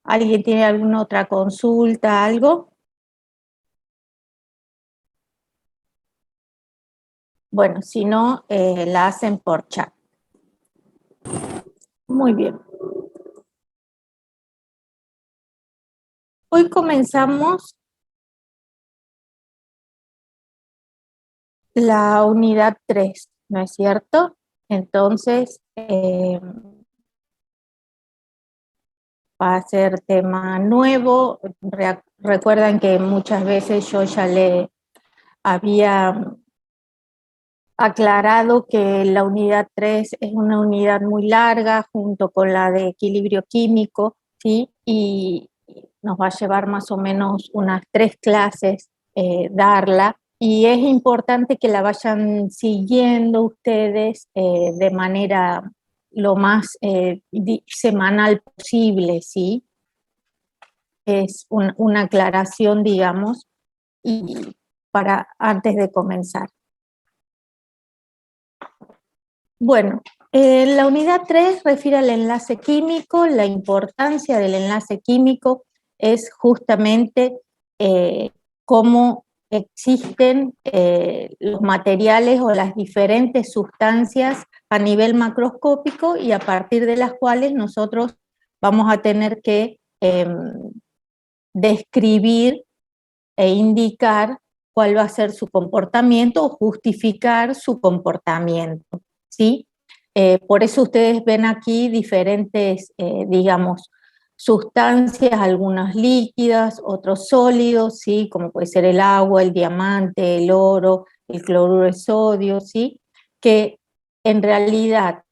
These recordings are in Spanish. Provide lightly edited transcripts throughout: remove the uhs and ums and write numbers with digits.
¿Alguien tiene alguna otra consulta, algo? Bueno, si no, la hacen por chat. Muy bien. Hoy comenzamos la unidad 3, ¿no es cierto? Entonces, va a ser tema nuevo. Recuerdan que muchas veces yo ya le había aclarado que la unidad 3 es una unidad muy larga junto con la de equilibrio químico, ¿sí? Y nos va a llevar más o menos unas 3 clases darla. Y es importante que la vayan siguiendo ustedes de manera lo más semanal posible, ¿sí? Es una aclaración, digamos, y para antes de comenzar. Bueno, la unidad 3 refiere al enlace químico. La importancia del enlace químico es justamente cómo existen los materiales o las diferentes sustancias a nivel macroscópico y a partir de las cuales nosotros vamos a tener que describir e indicar cuál va a ser su comportamiento o justificar su comportamiento, ¿sí? Por eso ustedes ven aquí diferentes, digamos, sustancias, algunas líquidas, otros sólidos, ¿sí? Como puede ser el agua, el diamante, el oro, el cloruro de sodio, ¿sí? Que en realidad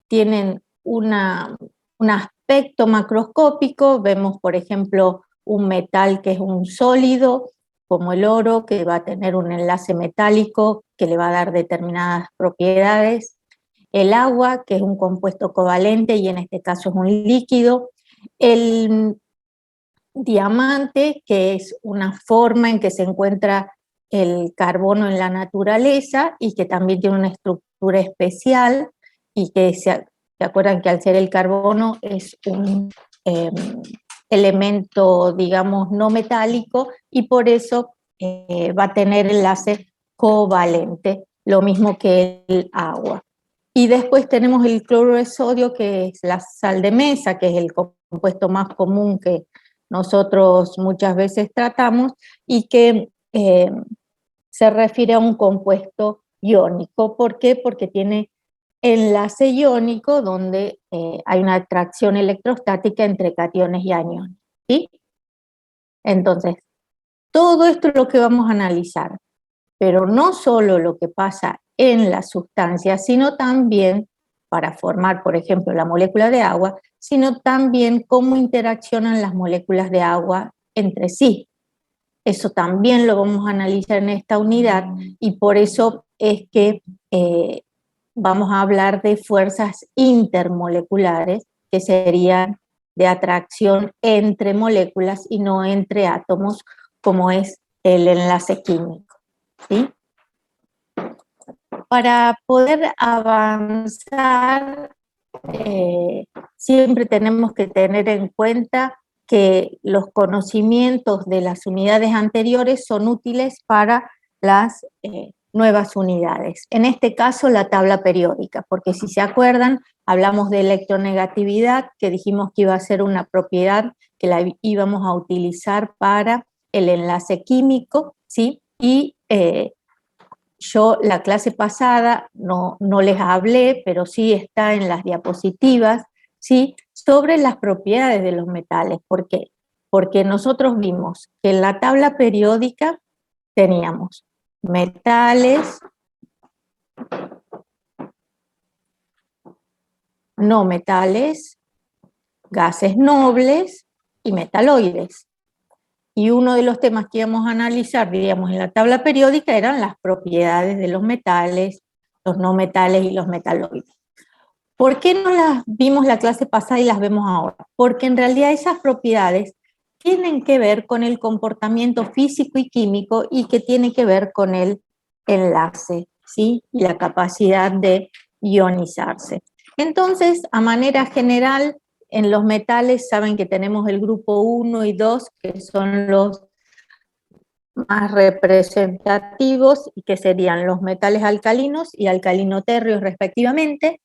tienen un aspecto macroscópico. Vemos, por ejemplo, un metal que es un sólido, como el oro, que va a tener un enlace metálico que le va a dar determinadas propiedades. El agua, que es un compuesto covalente y en este caso es un líquido. El diamante, que es una forma en que se encuentra el carbono en la naturaleza y que también tiene una estructura especial y que se acuerdan que al ser el carbono es un elemento, digamos, no metálico y por eso va a tener enlace covalente, lo mismo que el agua. Y después tenemos el cloruro de sodio, que es la sal de mesa, que es el compuesto más común que nosotros muchas veces tratamos y que se refiere a un compuesto iónico. ¿Por qué? Porque tiene enlace iónico donde hay una atracción electrostática entre cationes y aniones, ¿sí? Entonces, todo esto es lo que vamos a analizar, pero no solo lo que pasa en la sustancia, sino también para formar, por ejemplo, la molécula de agua, sino también cómo interaccionan las moléculas de agua entre sí. Eso también lo vamos a analizar en esta unidad y por eso es que vamos a hablar de fuerzas intermoleculares, que serían de atracción entre moléculas y no entre átomos, como es el enlace químico, ¿sí? Para poder avanzar, siempre tenemos que tener en cuenta que los conocimientos de las unidades anteriores son útiles para las nuevas unidades. En este caso, la tabla periódica, porque si se acuerdan, hablamos de electronegatividad, que dijimos que iba a ser una propiedad que la íbamos a utilizar para el enlace químico, ¿sí? Y yo la clase pasada no les hablé, pero sí está en las diapositivas, ¿sí? Sobre las propiedades de los metales. ¿Por qué? Porque nosotros vimos que en la tabla periódica teníamos metales, no metales, gases nobles y metaloides. Y uno de los temas que íbamos a analizar, diríamos, en la tabla periódica eran las propiedades de los metales, los no metales y los metaloides. ¿Por qué no las vimos la clase pasada y las vemos ahora? Porque en realidad esas propiedades tienen que ver con el comportamiento físico y químico y que tiene que ver con el enlace, ¿sí? Y la capacidad de ionizarse. Entonces, a manera general, en los metales saben que tenemos el grupo 1 y 2, que son los más representativos, y que serían los metales alcalinos y alcalino-térreos respectivamente.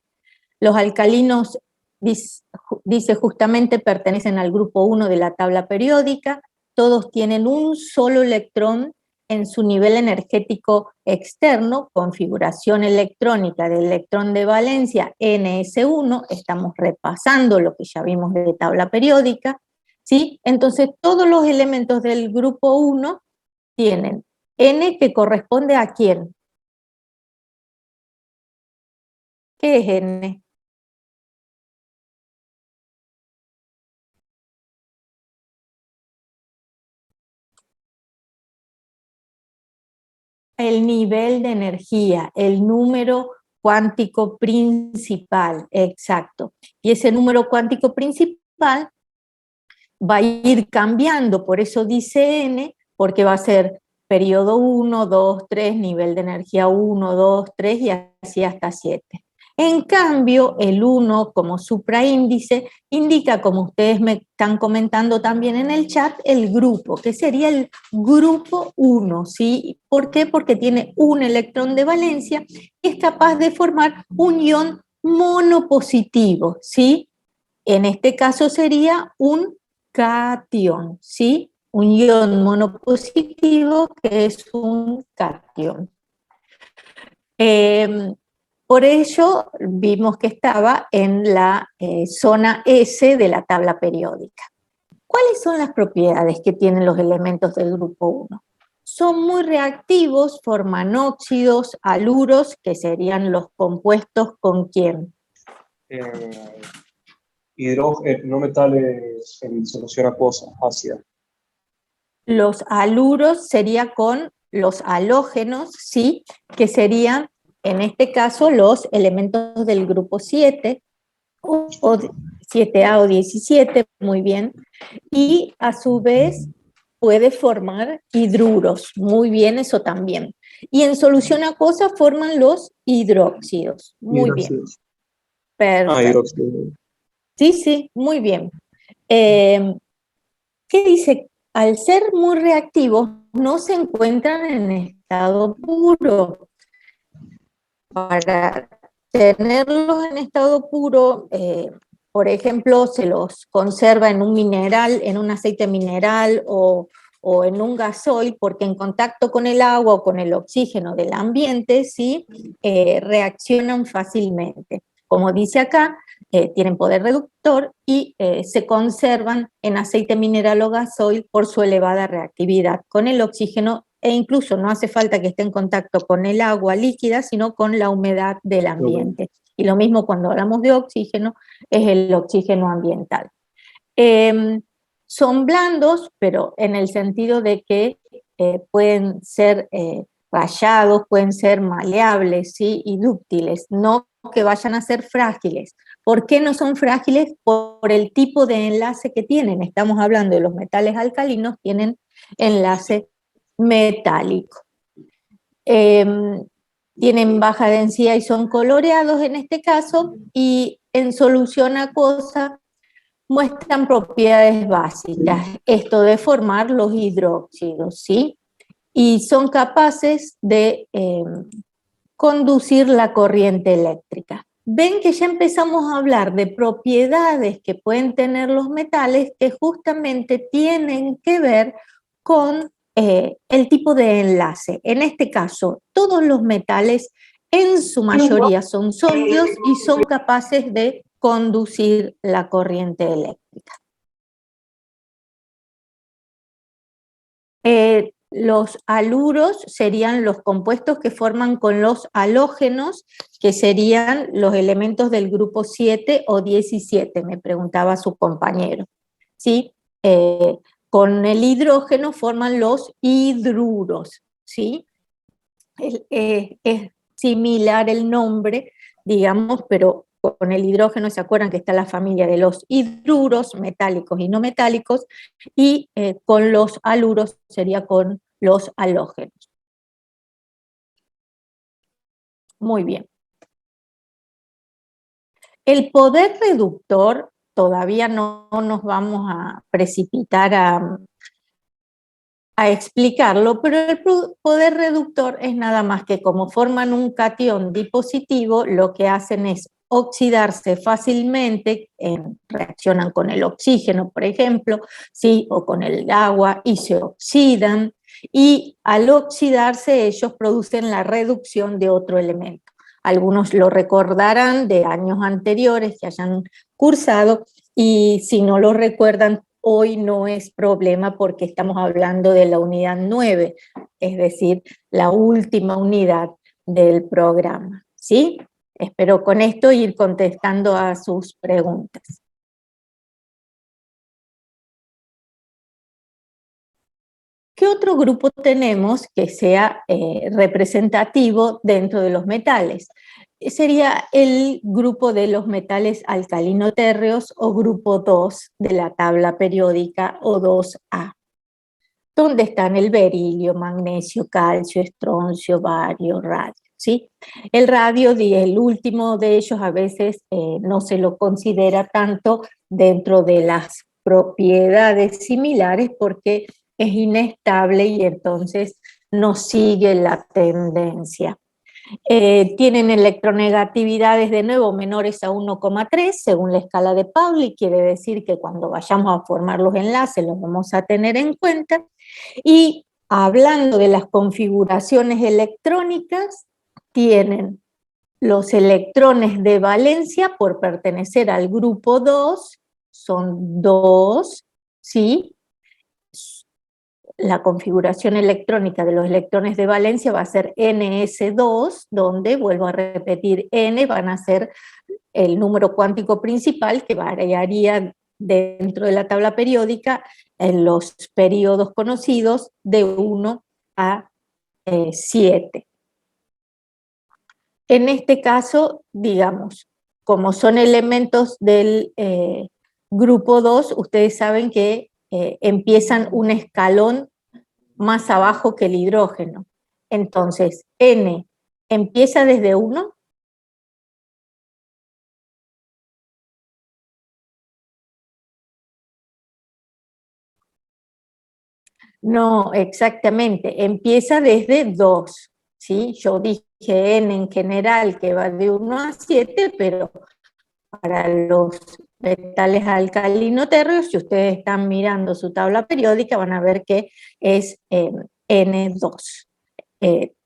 Los alcalinos, dice justamente, pertenecen al grupo 1 de la tabla periódica, todos tienen un solo electrón en su nivel energético externo, configuración electrónica del electrón de valencia NS1, estamos repasando lo que ya vimos de tabla periódica, ¿sí? Entonces todos los elementos del grupo 1 tienen N que corresponde a ¿quién? ¿Qué es N? El nivel de energía, el número cuántico principal, exacto. Y ese número cuántico principal va a ir cambiando, por eso dice N, porque va a ser periodo 1, 2, 3, nivel de energía 1, 2, 3 y así hasta 7. En cambio, el 1 como supraíndice indica, como ustedes me están comentando también en el chat, el grupo, que sería el grupo 1, ¿sí? ¿Por qué? Porque tiene un electrón de valencia y es capaz de formar un ion monopositivo, ¿sí? En este caso sería un cation, ¿sí? Un ion monopositivo que es un cation. Por ello vimos que estaba en la zona S de la tabla periódica. ¿Cuáles son las propiedades que tienen los elementos del grupo 1? Son muy reactivos, forman óxidos, que serían los compuestos con quién. No metales en solución acuosa, ácida. Los aluros sería con los halógenos, ¿sí? Que serían, en este caso, los elementos del grupo 7, o 7A o 17, muy bien, y a su vez puede formar hidruros, muy bien, eso también. Y en solución acuosa forman los hidróxidos, muy bien. Perfecto. Hidróxido. Sí, sí, muy bien. ¿Qué dice? Al ser muy reactivos, no se encuentran en estado puro. Para tenerlos en estado puro, por ejemplo, se los conserva en un mineral, en un aceite mineral o en un gasoil, porque en contacto con el agua o con el oxígeno del ambiente, ¿sí? Reaccionan fácilmente. Como dice acá, tienen poder reductor y se conservan en aceite mineral o gasoil por su elevada reactividad con el oxígeno, e incluso no hace falta que esté en contacto con el agua líquida, sino con la humedad del ambiente. Y lo mismo cuando hablamos de oxígeno, es el oxígeno ambiental. Son blandos, pero en el sentido de que pueden ser rayados, pueden ser maleables, ¿sí? Y dúctiles, no que vayan a ser frágiles. ¿Por qué no son frágiles? Por el tipo de enlace que tienen. Estamos hablando de los metales alcalinos, tienen enlace metálico. Tienen baja densidad y son coloreados en este caso, y en solución acuosa muestran propiedades básicas, esto de formar los hidróxidos, ¿sí? Y son capaces de conducir la corriente eléctrica. Ven que ya empezamos a hablar de propiedades que pueden tener los metales que justamente tienen que ver con el tipo de enlace. En este caso, todos los metales en su mayoría son sólidos y son capaces de conducir la corriente eléctrica. Los aluros serían los compuestos que forman con los halógenos, que serían los elementos del grupo 7 o 17, me preguntaba su compañero. ¿Sí? Con el hidrógeno forman los hidruros, ¿sí? Es similar el nombre, digamos, pero con el hidrógeno se acuerdan que está la familia de los hidruros, metálicos y no metálicos, y con los aluros sería con los halógenos. Muy bien. El poder reductor todavía no nos vamos a precipitar a explicarlo, pero el poder reductor es nada más que como forman un catión dipositivo, lo que hacen es oxidarse fácilmente, reaccionan con el oxígeno, por ejemplo, ¿sí? O con el agua y se oxidan, y al oxidarse ellos producen la reducción de otro elemento. Algunos lo recordarán de años anteriores que hayan cursado, y si no lo recuerdan, hoy no es problema porque estamos hablando de la unidad 9, es decir, la última unidad del programa, ¿sí? Espero con esto ir contestando a sus preguntas. ¿Qué otro grupo tenemos que sea representativo dentro de los metales? Sería el grupo de los metales alcalino-térreos o grupo 2 de la tabla periódica o 2A, donde están el berilio, magnesio, calcio, estroncio, bario, radio, ¿sí? El radio, el último de ellos, a veces no se lo considera tanto dentro de las propiedades similares porque es inestable y entonces no sigue la tendencia. Tienen electronegatividades de nuevo menores a 1,3 según la escala de Pauli, quiere decir que cuando vayamos a formar los enlaces los vamos a tener en cuenta. Y hablando de las configuraciones electrónicas, tienen los electrones de valencia por pertenecer al grupo 2, son 2, ¿sí? La configuración electrónica de los electrones de valencia va a ser ns2, donde, vuelvo a repetir, n van a ser el número cuántico principal que variaría dentro de la tabla periódica en los periodos conocidos de 1 a 7. En este caso, digamos, como son elementos del grupo 2, ustedes saben que empiezan un escalón más abajo que el hidrógeno. Entonces, N empieza desde 1. No, exactamente, empieza desde 2, ¿sí? Yo dije N en general que va de 1 a 7, pero para los metales alcalino-térreos, si ustedes están mirando su tabla periódica, van a ver que es N2.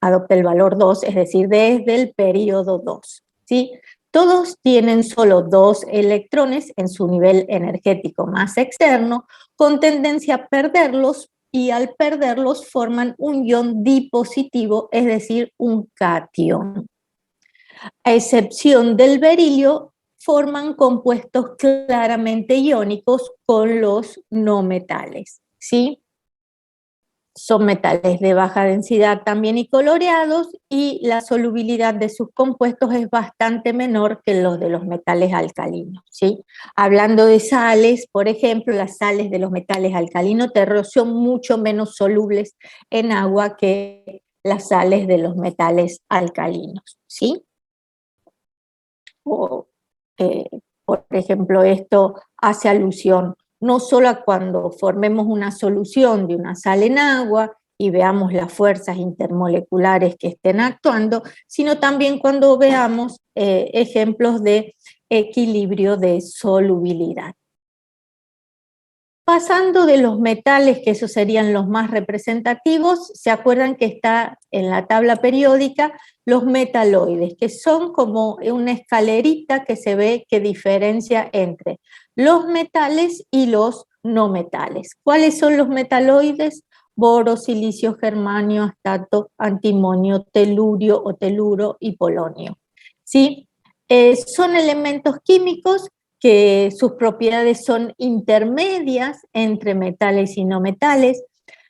Adopta el valor 2, es decir, desde el periodo 2, ¿sí? Todos tienen solo 2 electrones en su nivel energético más externo, con tendencia a perderlos, y al perderlos forman un ion dipositivo, es decir, un catión. A excepción del berilio, forman compuestos claramente iónicos con los no metales, ¿sí? Son metales de baja densidad también y coloreados, y la solubilidad de sus compuestos es bastante menor que los de los metales alcalinos, ¿sí? Hablando de sales, por ejemplo, las sales de los metales alcalino-térreos son mucho menos solubles en agua que las sales de los metales alcalinos, ¿sí? O, por ejemplo, esto hace alusión no solo a cuando formemos una solución de una sal en agua y veamos las fuerzas intermoleculares que estén actuando, sino también cuando veamos ejemplos de equilibrio de solubilidad. Pasando de los metales, que esos serían los más representativos, se acuerdan que está en la tabla periódica los metaloides, que son como una escalerita que se ve que diferencia entre los metales y los no metales. ¿Cuáles son los metaloides? Boro, silicio, germanio, astato, antimonio, telurio o teluro y polonio, ¿sí? Son elementos químicos que sus propiedades son intermedias entre metales y no metales.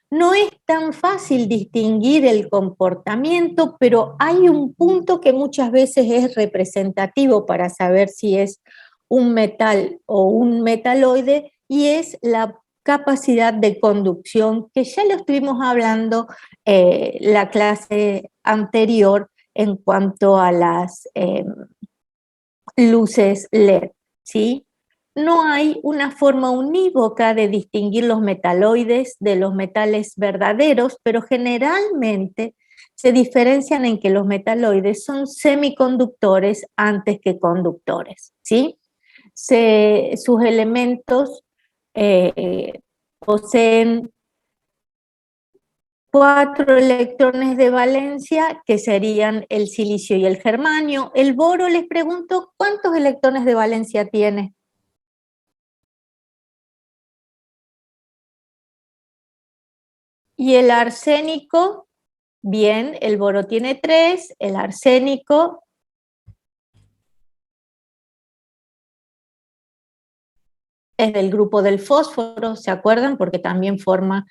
No es tan fácil distinguir el comportamiento, pero hay un punto que muchas veces es representativo para saber si es un metal o un metaloide, y es la capacidad de conducción, que ya lo estuvimos hablando la clase anterior en cuanto a las luces LED, ¿sí? no hay una forma unívoca de distinguir los metaloides de los metales verdaderos, pero generalmente se diferencian en que los metaloides son semiconductores antes que conductores, ¿sí? Sus elementos poseen 4 electrones de valencia, que serían el silicio y el germanio. El boro, les pregunto, ¿cuántos electrones de valencia tiene? Y el arsénico, bien, el boro tiene 3, el arsénico es del grupo del fósforo, ¿se acuerdan? Porque también forma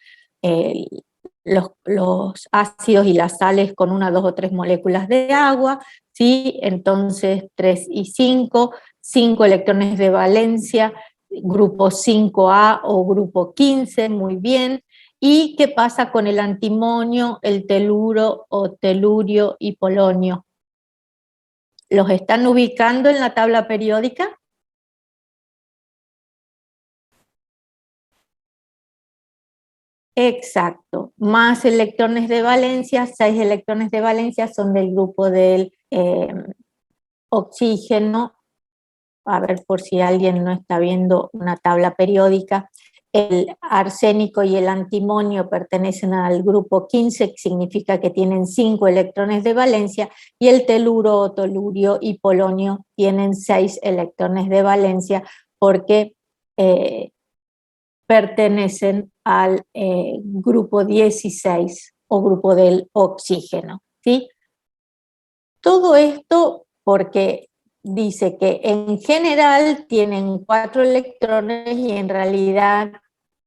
los ácidos y las sales con 1, 2 o 3 moléculas de agua, ¿sí? Entonces 3 y 5, 5 electrones de valencia, grupo 5A o grupo 15, muy bien. ¿Y qué pasa con el antimonio, el teluro o telurio y polonio? ¿Los están ubicando en la tabla periódica? Exacto, más electrones de valencia, 6 electrones de valencia son del grupo del oxígeno. A ver por si alguien no está viendo una tabla periódica. El arsénico y el antimonio pertenecen al grupo 15, que significa que tienen 5 electrones de valencia, y el teluro, tolurio y polonio tienen 6 electrones de valencia, porque pertenecen al grupo 16 o grupo del oxígeno, ¿sí? Todo esto porque dice que en general tienen 4 electrones y en realidad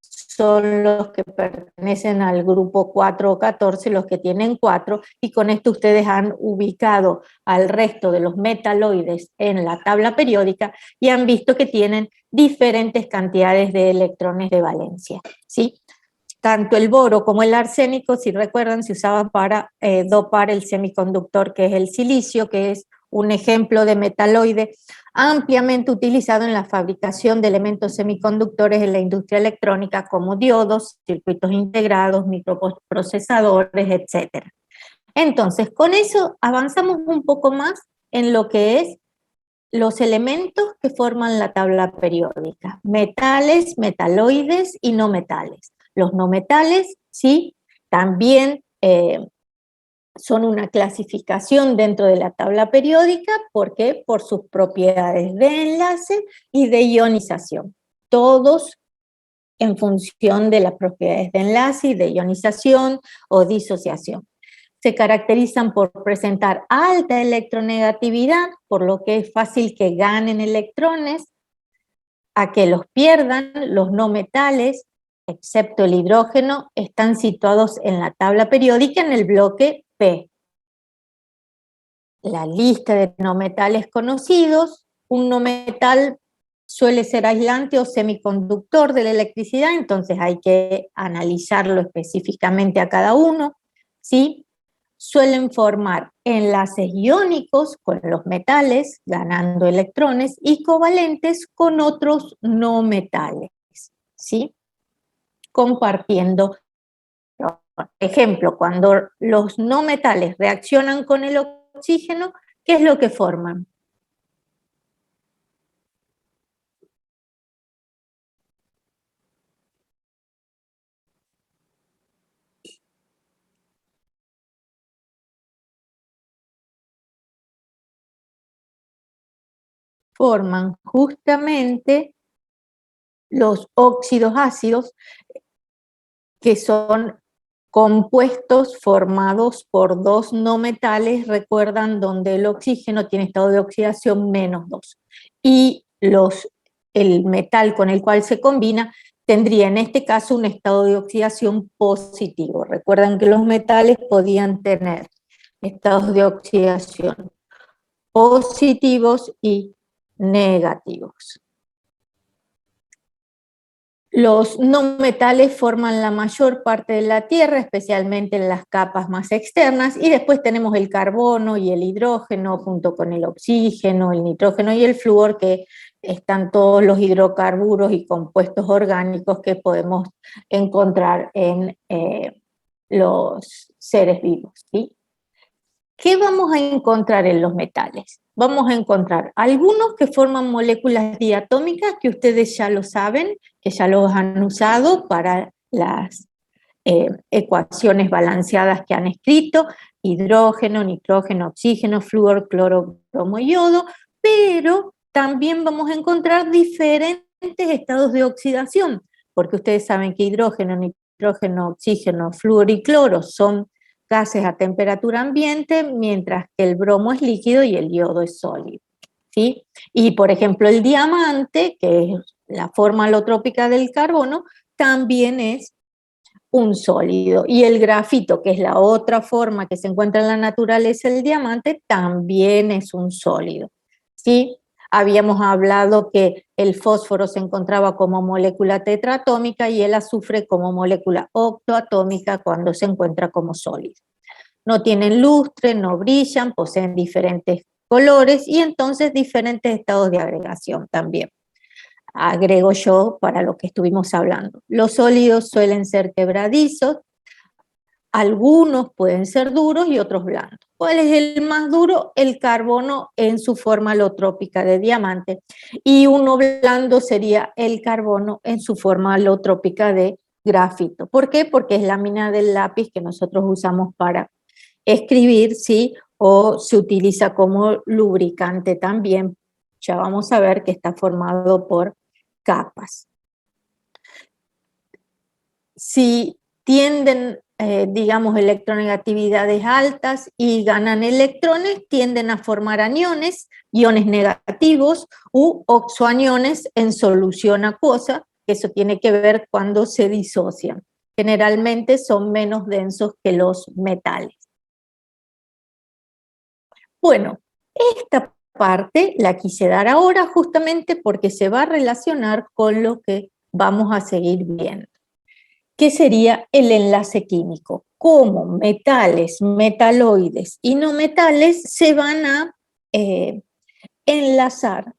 son los que pertenecen al grupo 4 o 14 los que tienen 4, y con esto ustedes han ubicado al resto de los metaloides en la tabla periódica y han visto que tienen diferentes cantidades de electrones de valencia, ¿sí? Tanto el boro como el arsénico, si recuerdan, se usaban para dopar el semiconductor, que es el silicio, que es un ejemplo de metaloide ampliamente utilizado en la fabricación de elementos semiconductores en la industria electrónica, como diodos, circuitos integrados, microprocesadores, etc. Entonces, con eso avanzamos un poco más en lo que es los elementos que forman la tabla periódica: metales, metaloides y no metales. Los no metales, sí, también son una clasificación dentro de la tabla periódica. ¿Por qué? Por sus propiedades de enlace y de ionización. Todos en función de las propiedades de enlace y de ionización o disociación. Se caracterizan por presentar alta electronegatividad, por lo que es fácil que ganen electrones a que los pierdan. Los no metales, excepto el hidrógeno, están situados en la tabla periódica en el bloque P. La lista de no metales conocidos: un no metal suele ser aislante o semiconductor de la electricidad, entonces hay que analizarlo específicamente a cada uno, ¿sí? Suelen formar enlaces iónicos con los metales, ganando electrones, y covalentes con otros no metales, ¿sí? Compartiendo. Por ejemplo, cuando los no metales reaccionan con el oxígeno, ¿qué es lo que forman? Forman justamente los óxidos ácidos, que son compuestos formados por 2 no metales, recuerdan, donde el oxígeno tiene estado de oxidación -2. Y el metal con el cual se combina tendría en este caso un estado de oxidación positivo. Recuerdan que los metales podían tener estados de oxidación positivos y negativos. Los no metales forman la mayor parte de la Tierra, especialmente en las capas más externas, y después tenemos el carbono y el hidrógeno junto con el oxígeno, el nitrógeno y el flúor, que están todos los hidrocarburos y compuestos orgánicos que podemos encontrar en los seres vivos, ¿sí? ¿Qué vamos a encontrar en los metales? Vamos a encontrar algunos que forman moléculas diatómicas, que ustedes ya lo saben, que ya los han usado para las ecuaciones balanceadas que han escrito, hidrógeno, nitrógeno, oxígeno, flúor, cloro, bromo y yodo, pero también vamos a encontrar diferentes estados de oxidación, porque ustedes saben que hidrógeno, nitrógeno, oxígeno, flúor y cloro son gases a temperatura ambiente, mientras que el bromo es líquido y el yodo es sólido, ¿sí? Y por ejemplo el diamante, que es la forma alotrópica del carbono, también es un sólido. Y el grafito, que es la otra forma que se encuentra en la naturaleza del diamante, también es un sólido, ¿sí? Habíamos hablado que el fósforo se encontraba como molécula tetraatómica y el azufre como molécula octoatómica cuando se encuentra como sólido. No tienen lustre, no brillan, poseen diferentes colores y entonces diferentes estados de agregación también. Agrego yo para lo que estuvimos hablando. Los sólidos suelen ser quebradizos, algunos pueden ser duros y otros blandos. ¿Cuál es el más duro? El carbono en su forma alotrópica de diamante, y uno blando sería el carbono en su forma alotrópica de grafito. ¿Por qué? Porque es la mina del lápiz que nosotros usamos para escribir, ¿sí? O se utiliza como lubricante también. Ya vamos a ver que está formado por capas. Si tienden, digamos, electronegatividades altas y ganan electrones, tienden a formar aniones, iones negativos u oxoaniones en solución acuosa, que eso tiene que ver cuando se disocian. Generalmente son menos densos que los metales. Bueno, esta parte la quise dar ahora justamente porque se va a relacionar con lo que vamos a seguir viendo. ¿Qué sería el enlace químico? Cómo metales, metaloides y no metales se van a enlazar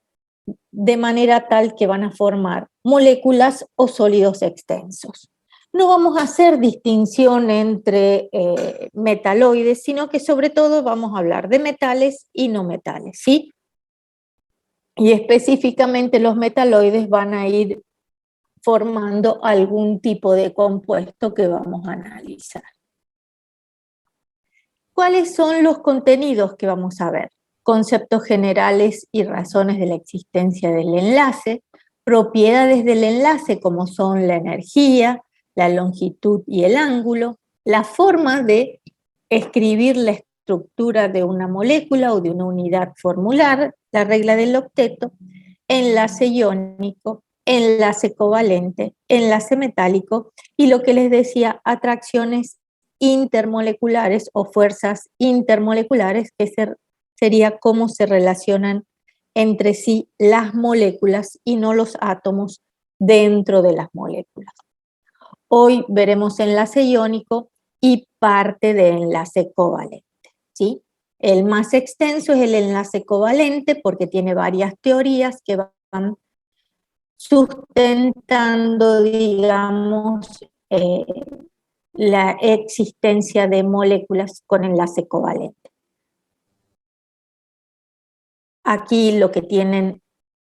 de manera tal que van a formar moléculas o sólidos extensos. No vamos a hacer distinción entre metaloides, sino que sobre todo vamos a hablar de metales y no metales, ¿sí? Y específicamente los metaloides van a ir formando algún tipo de compuesto que vamos a analizar. ¿Cuáles son los contenidos que vamos a ver? Conceptos generales y razones de la existencia del enlace, propiedades del enlace como son la energía, la longitud y el ángulo, la forma de escribir la estructura de una molécula o de una unidad formular, la regla del octeto, enlace iónico, enlace covalente, enlace metálico y lo que les decía, atracciones intermoleculares o fuerzas intermoleculares, que sería cómo se relacionan entre sí las moléculas y no los átomos dentro de las moléculas. Hoy veremos enlace iónico y parte de enlace covalente, ¿sí? El más extenso es el enlace covalente porque tiene varias teorías que van sustentando, digamos, la existencia de moléculas con enlace covalente. Aquí lo que tienen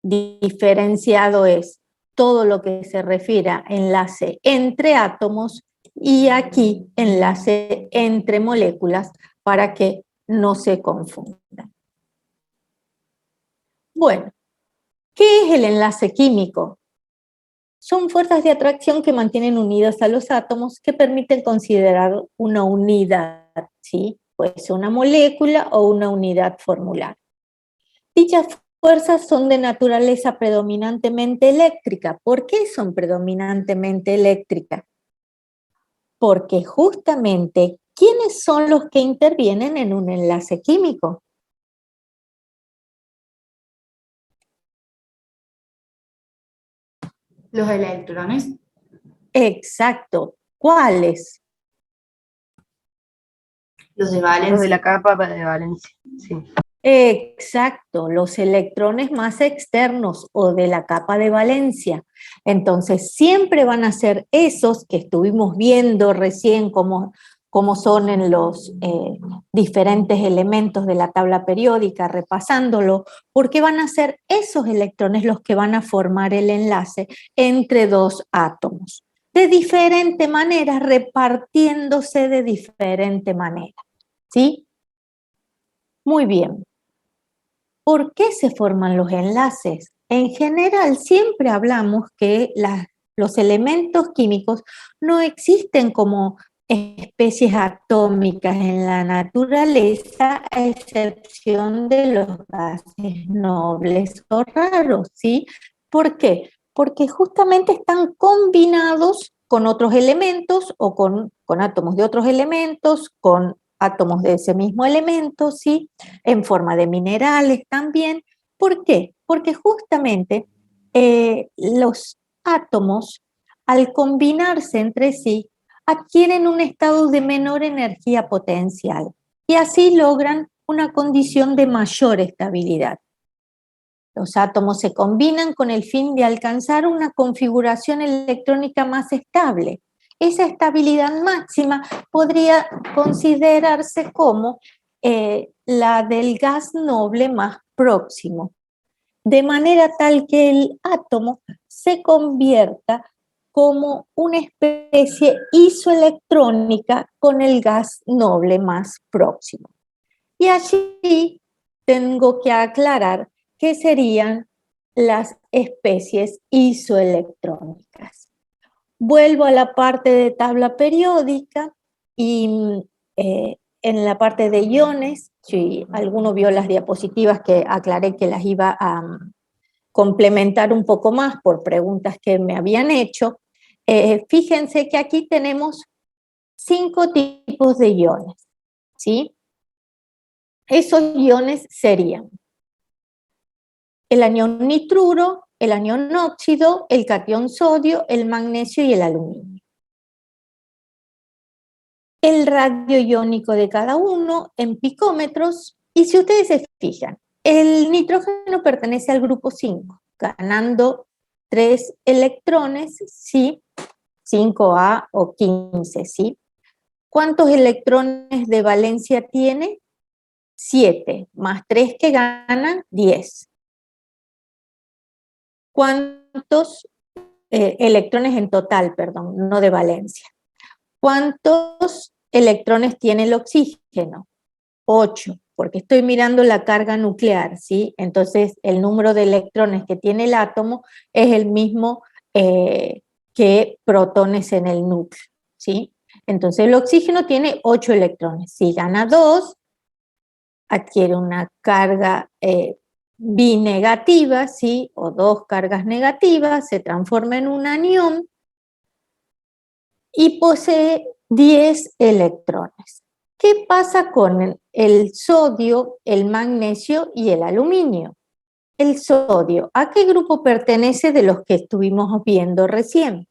diferenciado es todo lo que se refiere a enlace entre átomos y aquí enlace entre moléculas para que no se confundan. Bueno, ¿qué es el enlace químico? Son fuerzas de atracción que mantienen unidas a los átomos que permiten considerar una unidad, ¿sí? Puede ser una molécula o una unidad formular. Dichas fuerzas son de naturaleza predominantemente eléctrica. ¿Por qué son predominantemente eléctricas? Porque justamente, ¿quiénes son los que intervienen en un enlace químico? Los electrones. Exacto. ¿Cuáles? Los de Los de valencia. la capa de valencia, sí. Exacto, los electrones más externos o de la capa de valencia. Entonces, siempre van a ser esos que estuvimos viendo recién cómo son en los diferentes elementos de la tabla periódica, repasándolo, porque van a ser esos electrones los que van a formar el enlace entre dos átomos, de diferente manera, repartiéndose de diferente manera, ¿sí? Muy bien. ¿Por qué se forman los enlaces? En general, siempre hablamos que los elementos químicos no existen como especies atómicas en la naturaleza, a excepción de los gases nobles o raros, ¿sí? ¿Por qué? Porque justamente están combinados con otros elementos o con átomos de otros elementos, con átomos de ese mismo elemento, ¿sí? En forma de minerales también. ¿Por qué? Porque justamente los átomos, al combinarse entre sí, adquieren un estado de menor energía potencial y así logran una condición de mayor estabilidad. Los átomos se combinan con el fin de alcanzar una configuración electrónica más estable. Esa estabilidad máxima podría considerarse como la del gas noble más próximo, de manera tal que el átomo se convierta como una especie isoelectrónica con el gas noble más próximo. Y allí tengo que aclarar qué serían las especies isoelectrónicas. Vuelvo a la parte de tabla periódica y en la parte de iones, si alguno vio las diapositivas que aclaré que las iba a complementar un poco más por preguntas que me habían hecho, fíjense que aquí tenemos 5 tipos de iones, ¿sí? Esos iones serían el anión nitruro, el anión óxido, el catión sodio, el magnesio y el aluminio. El radio iónico de cada uno en picómetros, y si ustedes se fijan, el nitrógeno pertenece al grupo 5, ganando 3 electrones, ¿sí? 5A o 15, ¿sí? ¿Cuántos electrones de valencia tiene? 7, más 3 que ganan, 10. ¿Cuántos electrones en total, perdón, no de valencia? ¿Cuántos electrones tiene el oxígeno? 8, porque estoy mirando la carga nuclear, ¿sí? Entonces, el número de electrones que tiene el átomo es el mismo que protones en el núcleo, ¿sí? Entonces, el oxígeno tiene 8 electrones. Si gana 2, adquiere una carga binegativa, ¿sí? O 2 cargas negativas, se transforma en un anión y posee 10 electrones. ¿Qué pasa con el sodio, el magnesio y el aluminio? El sodio, ¿a qué grupo pertenece de los que estuvimos viendo recién?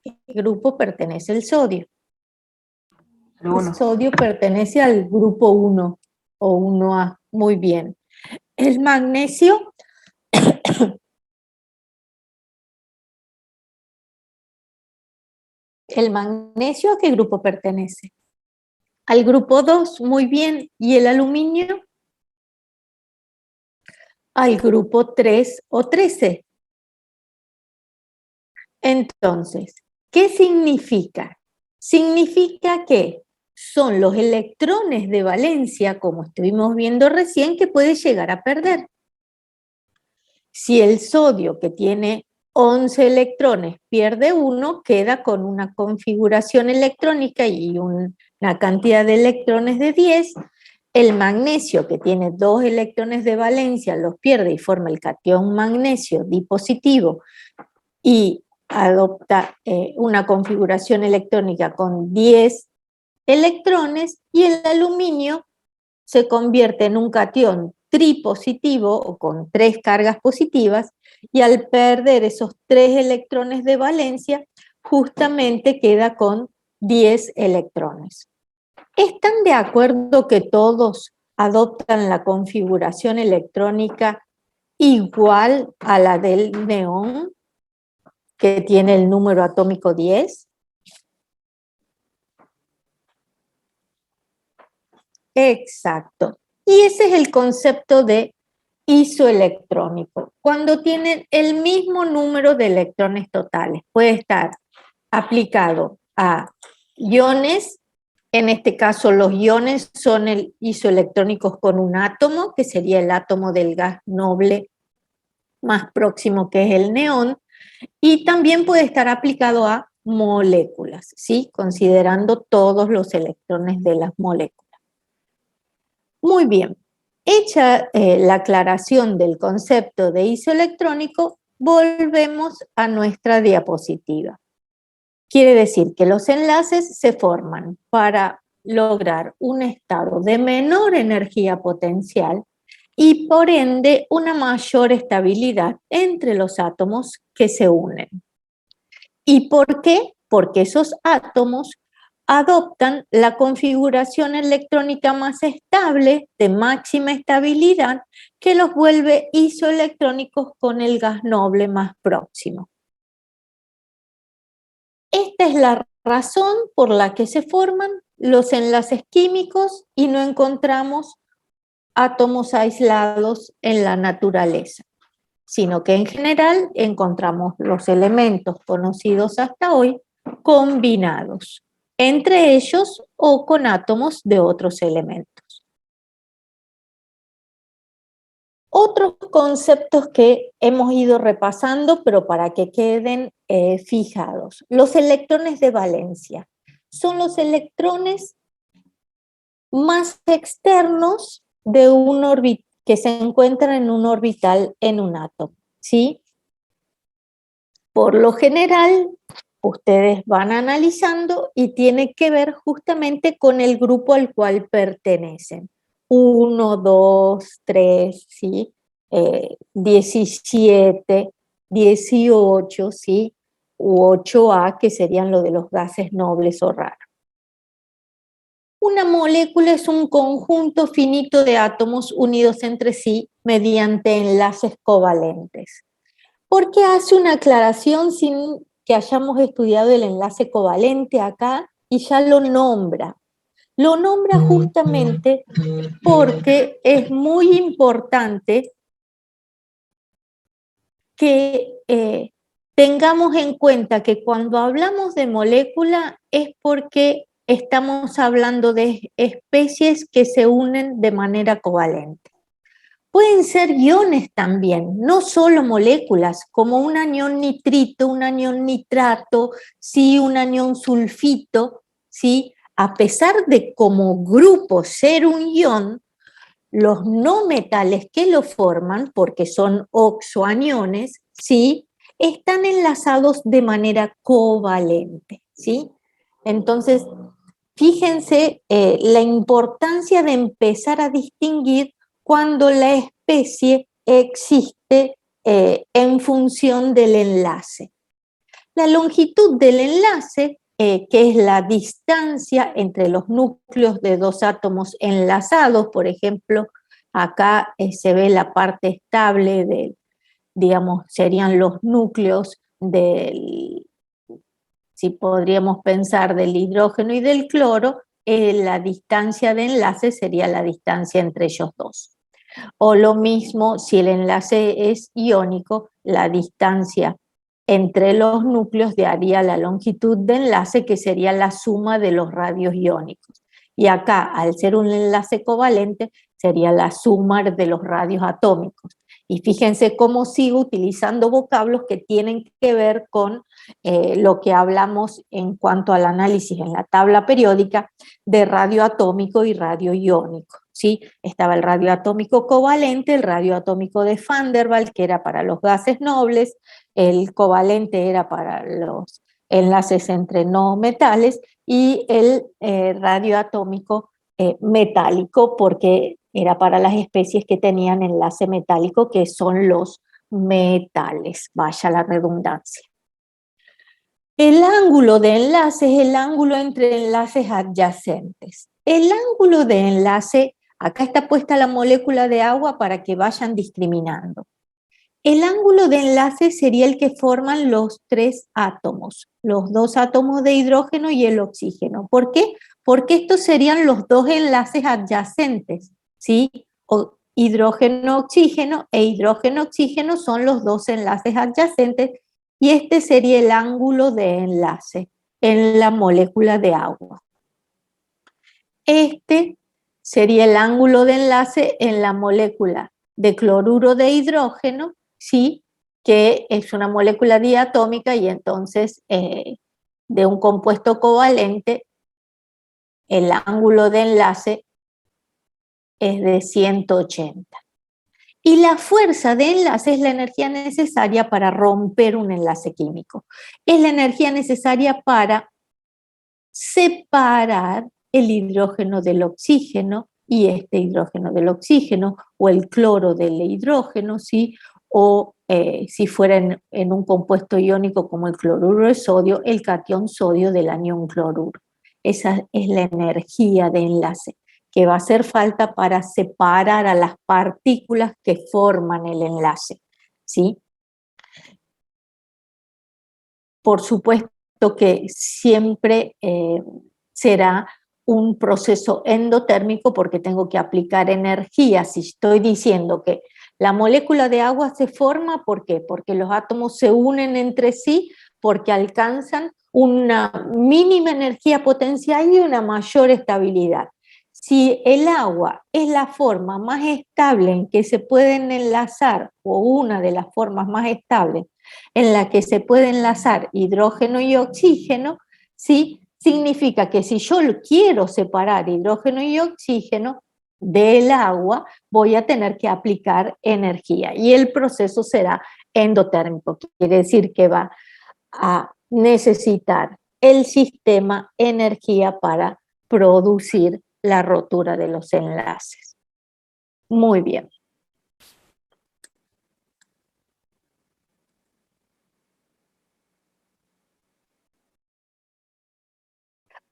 ¿A qué grupo pertenece el sodio? El sodio pertenece al grupo 1 o 1A, muy bien. El magnesio ¿El magnesio a qué grupo pertenece? Al grupo 2, muy bien. ¿Y el aluminio? Al grupo 3 o 13. Entonces, ¿qué significa? Significa que son los electrones de valencia, como estuvimos viendo recién, que puede llegar a perder. Si el sodio, que tiene 11 electrones, pierde 1, queda con una configuración electrónica y una cantidad de electrones de 10. El magnesio, que tiene 2 electrones de valencia, los pierde y forma el catión magnesio dipositivo y adopta una configuración electrónica con 10 electrones, y el aluminio se convierte en un catión tripositivo o con 3 cargas positivas, y al perder esos 3 electrones de valencia, justamente queda con 10 electrones. ¿Están de acuerdo que todos adoptan la configuración electrónica igual a la del neón, que tiene el número atómico 10? Exacto. Y ese es el concepto de isoelectrónico. Cuando tienen el mismo número de electrones totales, puede estar aplicado a iones. En este caso, los iones son isoelectrónicos con un átomo, que sería el átomo del gas noble más próximo, que es el neón, y también puede estar aplicado a moléculas, ¿sí? Considerando todos los electrones de las moléculas. Muy bien, hecha la aclaración del concepto de isoelectrónico, volvemos a nuestra diapositiva. Quiere decir que los enlaces se forman para lograr un estado de menor energía potencial y por ende una mayor estabilidad entre los átomos que se unen. ¿Y por qué? Porque esos átomos adoptan la configuración electrónica más estable, de máxima estabilidad, que los vuelve isoelectrónicos con el gas noble más próximo. Esta es la razón por la que se forman los enlaces químicos y no encontramos átomos aislados en la naturaleza, sino que en general encontramos los elementos conocidos hasta hoy combinados, entre ellos o con átomos de otros elementos. Otros conceptos que hemos ido repasando, pero para que queden fijados. Los electrones de valencia son los electrones más externos de un orbital que se encuentran en un orbital en un átomo, ¿sí? Por lo general, ustedes van analizando y tiene que ver justamente con el grupo al cual pertenecen. 1, 2, 3, ¿sí? 17, 18, ¿sí? U 8A, que serían lo de los gases nobles o raros. Una molécula es un conjunto finito de átomos unidos entre sí mediante enlaces covalentes. ¿Por qué hace una aclaración sin que hayamos estudiado el enlace covalente acá y ya lo nombra? Lo nombra justamente porque es muy importante que tengamos en cuenta que cuando hablamos de molécula es porque estamos hablando de especies que se unen de manera covalente. Pueden ser iones también, no solo moléculas, como un anión nitrito, un anión nitrato, ¿sí? Un anión sulfito, ¿sí? A pesar de como grupo ser un ion, los no metales que lo forman, porque son oxoaniones, ¿sí? Están enlazados de manera covalente, ¿sí? Entonces, fíjense la importancia de empezar a distinguir cuando la especie existe en función del enlace. La longitud del enlace, que es la distancia entre los núcleos de dos átomos enlazados, por ejemplo, acá se ve la parte estable de, digamos, serían los núcleos del, si podríamos pensar del hidrógeno y del cloro, la distancia de enlace sería la distancia entre ellos dos. O lo mismo, si el enlace es iónico, la distancia entre los núcleos daría la longitud de enlace, que sería la suma de los radios iónicos. Y acá, al ser un enlace covalente, sería la suma de los radios atómicos. Y fíjense cómo sigo utilizando vocablos que tienen que ver con lo que hablamos en cuanto al análisis en la tabla periódica de radio atómico y radio iónico, ¿sí? Estaba el radio atómico covalente, el radio atómico de Van der Waals, que era para los gases nobles, el covalente era para los enlaces entre no metales, y el radio atómico metálico, porque Era para las especies que tenían enlace metálico, que son los metales, vaya la redundancia. El ángulo de enlace es el ángulo entre enlaces adyacentes. El ángulo de enlace, acá está puesta la molécula de agua para que vayan discriminando. El ángulo de enlace sería el que forman los tres átomos, los dos átomos de hidrógeno y el oxígeno. ¿Por qué? Porque estos serían los dos enlaces adyacentes, ¿sí? Hidrógeno-oxígeno e hidrógeno-oxígeno son los dos enlaces adyacentes y este sería el ángulo de enlace en la molécula de agua. Este sería el ángulo de enlace en la molécula de cloruro de hidrógeno, ¿sí? Que es una molécula diatómica y entonces de un compuesto covalente el ángulo de enlace es de 180. Y la fuerza de enlace es la energía necesaria para romper un enlace químico. Es la energía necesaria para separar el hidrógeno del oxígeno y este hidrógeno del oxígeno, o el cloro del hidrógeno, ¿sí? O si fuera en un compuesto iónico como el cloruro de sodio, el catión sodio del anión cloruro. Esa es la energía de enlace que va a hacer falta para separar a las partículas que forman el enlace, ¿sí? Por supuesto que siempre será un proceso endotérmico porque tengo que aplicar energía. Si estoy diciendo que la molécula de agua se forma, ¿por qué? Porque los átomos se unen entre sí, porque alcanzan una mínima energía potencial y una mayor estabilidad. Si el agua es la forma más estable en que se pueden enlazar, o una de las formas más estables en la que se puede enlazar hidrógeno y oxígeno, ¿sí? Significa que si yo quiero separar hidrógeno y oxígeno del agua, voy a tener que aplicar energía y el proceso será endotérmico, quiere decir que va a necesitar el sistema energía para producir la rotura de los enlaces. Muy bien.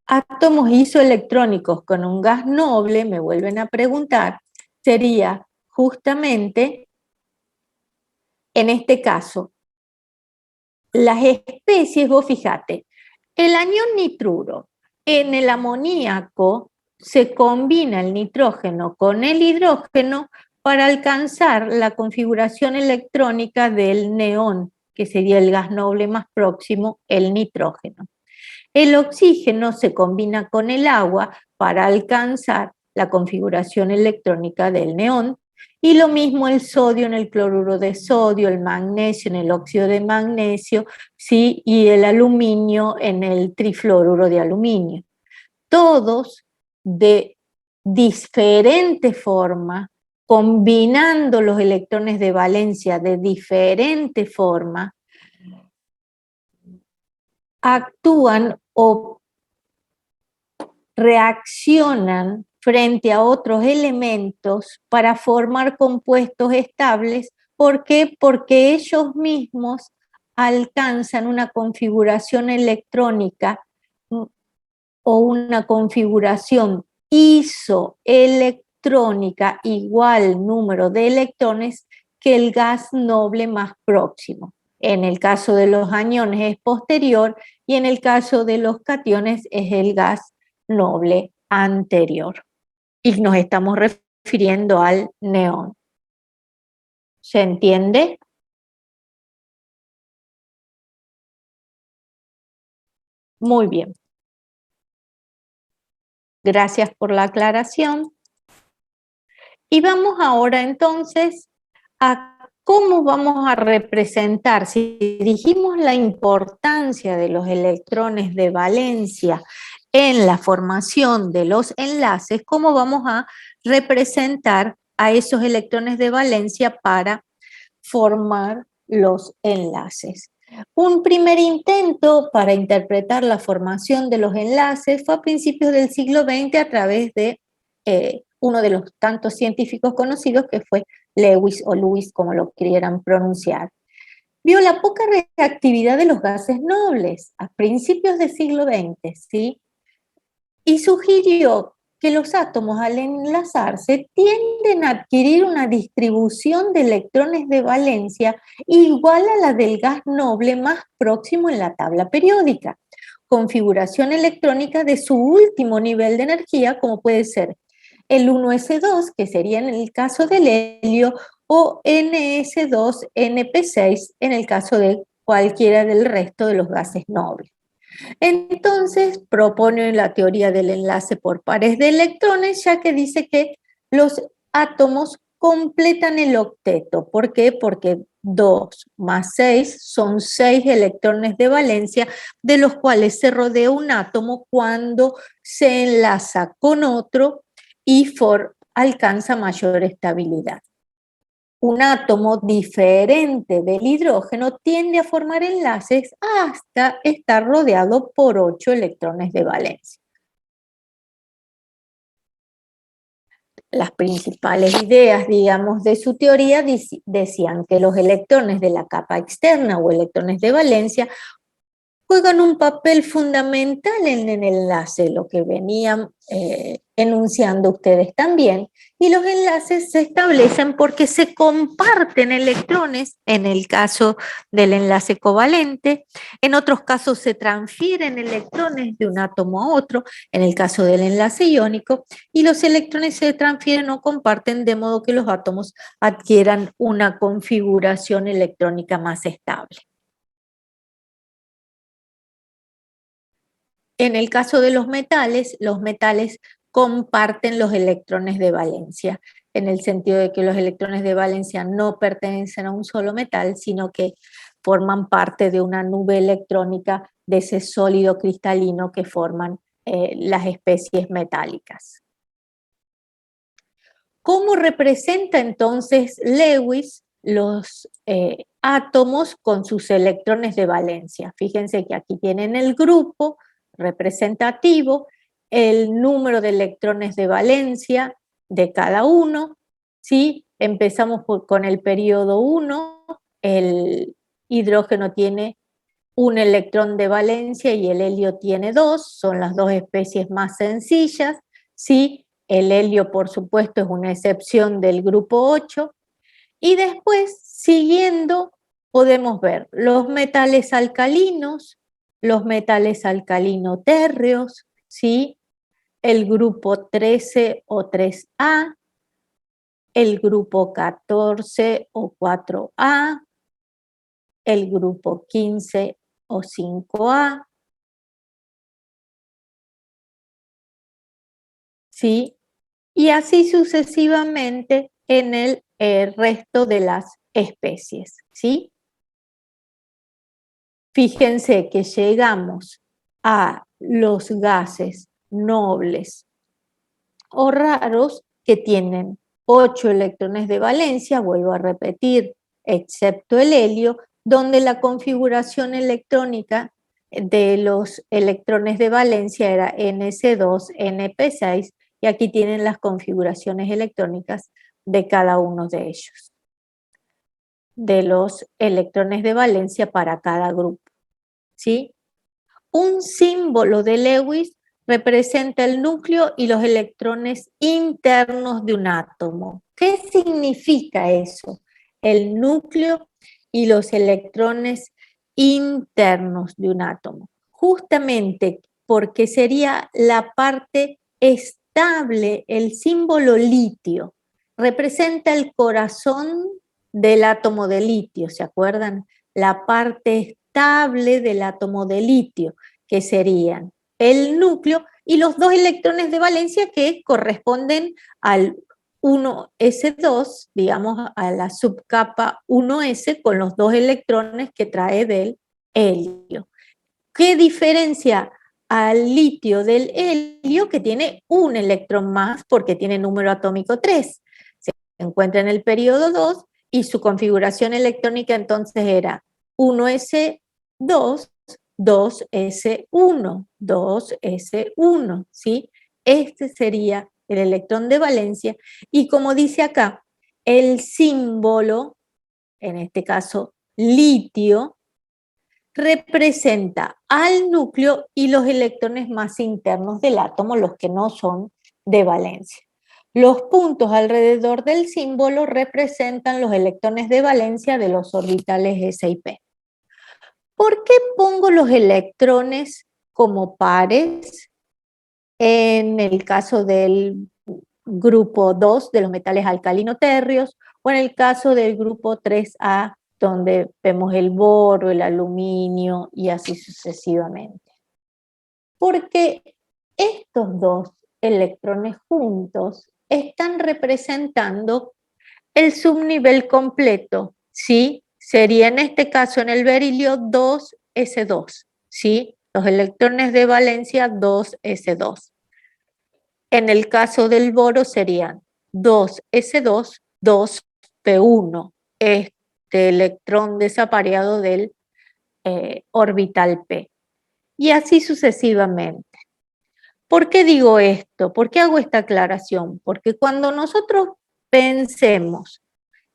Átomos isoelectrónicos con un gas noble, me vuelven a preguntar, sería justamente, en este caso, las especies, vos fíjate, el anión nitruro, en el amoníaco se combina el nitrógeno con el hidrógeno para alcanzar la configuración electrónica del neón, que sería el gas noble más próximo, el nitrógeno. El oxígeno se combina con el agua para alcanzar la configuración electrónica del neón, y lo mismo el sodio en el cloruro de sodio, el magnesio en el óxido de magnesio, ¿sí? Y el aluminio en el trifluoruro de aluminio. Todos de diferente forma, combinando los electrones de valencia de diferente forma, actúan o reaccionan frente a otros elementos para formar compuestos estables. ¿Por qué? Porque ellos mismos alcanzan una configuración electrónica o una configuración isoelectrónica igual número de electrones que el gas noble más próximo. En el caso de los aniones es posterior y en el caso de los cationes es el gas noble anterior. Y nos estamos refiriendo al neón. ¿Se entiende? Muy bien. Gracias por la aclaración. Y vamos ahora entonces a cómo vamos a representar. Si dijimos la importancia de los electrones de valencia en la formación de los enlaces, ¿cómo vamos a representar a esos electrones de valencia para formar los enlaces? Un primer intento para interpretar la formación de los enlaces fue a principios del siglo XX a través de uno de los tantos científicos conocidos que fue Lewis o Lewis, como lo quieran pronunciar. Vio la poca reactividad de los gases nobles a principios del siglo XX, ¿sí? Y sugirió que los átomos al enlazarse tienden a adquirir una distribución de electrones de valencia igual a la del gas noble más próximo en la tabla periódica, configuración electrónica de su último nivel de energía, como puede ser el 1s2, que sería en el caso del helio, o ns2np6 en el caso de cualquiera del resto de los gases nobles. Entonces propone la teoría del enlace por pares de electrones, ya que dice que los átomos completan el octeto. ¿Por qué? Porque 2 más 6 son 6 electrones de valencia, de los cuales se rodea un átomo cuando se enlaza con otro y alcanza mayor estabilidad. Un átomo diferente del hidrógeno tiende a formar enlaces hasta estar rodeado por 8 electrones de valencia. Las principales ideas, digamos, de su teoría decían que los electrones de la capa externa o electrones de valencia juegan un papel fundamental en el enlace, lo que venían enunciando ustedes también, y los enlaces se establecen porque se comparten electrones, en el caso del enlace covalente, en otros casos se transfieren electrones de un átomo a otro, en el caso del enlace iónico, y los electrones se transfieren o comparten de modo que los átomos adquieran una configuración electrónica más estable. En el caso de los metales comparten los electrones de valencia, en el sentido de que los electrones de valencia no pertenecen a un solo metal, sino que forman parte de una nube electrónica de ese sólido cristalino que forman las especies metálicas. ¿Cómo representa entonces Lewis los átomos con sus electrones de valencia? Fíjense que aquí tienen el grupo representativo, el número de electrones de valencia de cada uno, ¿sí? Empezamos con el periodo 1, el hidrógeno tiene un electrón de valencia y el helio tiene 2, son las dos especies más sencillas, ¿sí? El helio, por supuesto, es una excepción del grupo 8, y después, siguiendo, podemos ver los metales alcalinos térreos, ¿sí? El grupo 13 o 3A, el grupo 14 o 4A, el grupo 15 o 5A, ¿sí? Y así sucesivamente en el resto de las especies, ¿sí? Fíjense que llegamos a los gases nobles o raros que tienen 8 electrones de valencia, vuelvo a repetir, excepto el helio, donde la configuración electrónica de los electrones de valencia era Ns2, Np6, y aquí tienen las configuraciones electrónicas de cada uno de ellos, de los electrones de valencia para cada grupo, ¿sí? Un símbolo de Lewis representa el núcleo y los electrones internos de un átomo. ¿Qué significa eso? El núcleo y los electrones internos de un átomo. Justamente porque sería la parte estable, el símbolo litio. Representa el corazón del átomo de litio, ¿se acuerdan? La parte estable del átomo de litio, que serían el núcleo y los dos electrones de valencia que corresponden al 1s2, digamos a la subcapa 1s con los dos electrones que trae del helio. ¿Qué diferencia al litio del helio? Que tiene un electrón más porque tiene número atómico 3. Se encuentra en el periodo 2 y su configuración electrónica entonces era 1s2, 2s1, 2s1, ¿sí? Este sería el electrón de valencia, y como dice acá, el símbolo, en este caso litio, representa al núcleo y los electrones más internos del átomo, los que no son de valencia. Los puntos alrededor del símbolo representan los electrones de valencia de los orbitales S y P. ¿Por qué pongo los electrones como pares en el caso del grupo 2 de los metales alcalino-térreos o en el caso del grupo 3A, donde vemos el boro, el aluminio y así sucesivamente? Porque estos dos electrones juntos están representando el subnivel completo, ¿sí? Sería en este caso en el berilio 2s2, ¿sí? Los electrones de valencia 2s2. En el caso del boro serían 2s2, 2p1, este electrón desapareado del orbital P. Y así sucesivamente. ¿Por qué digo esto? ¿Por qué hago esta aclaración? Porque cuando nosotros pensemos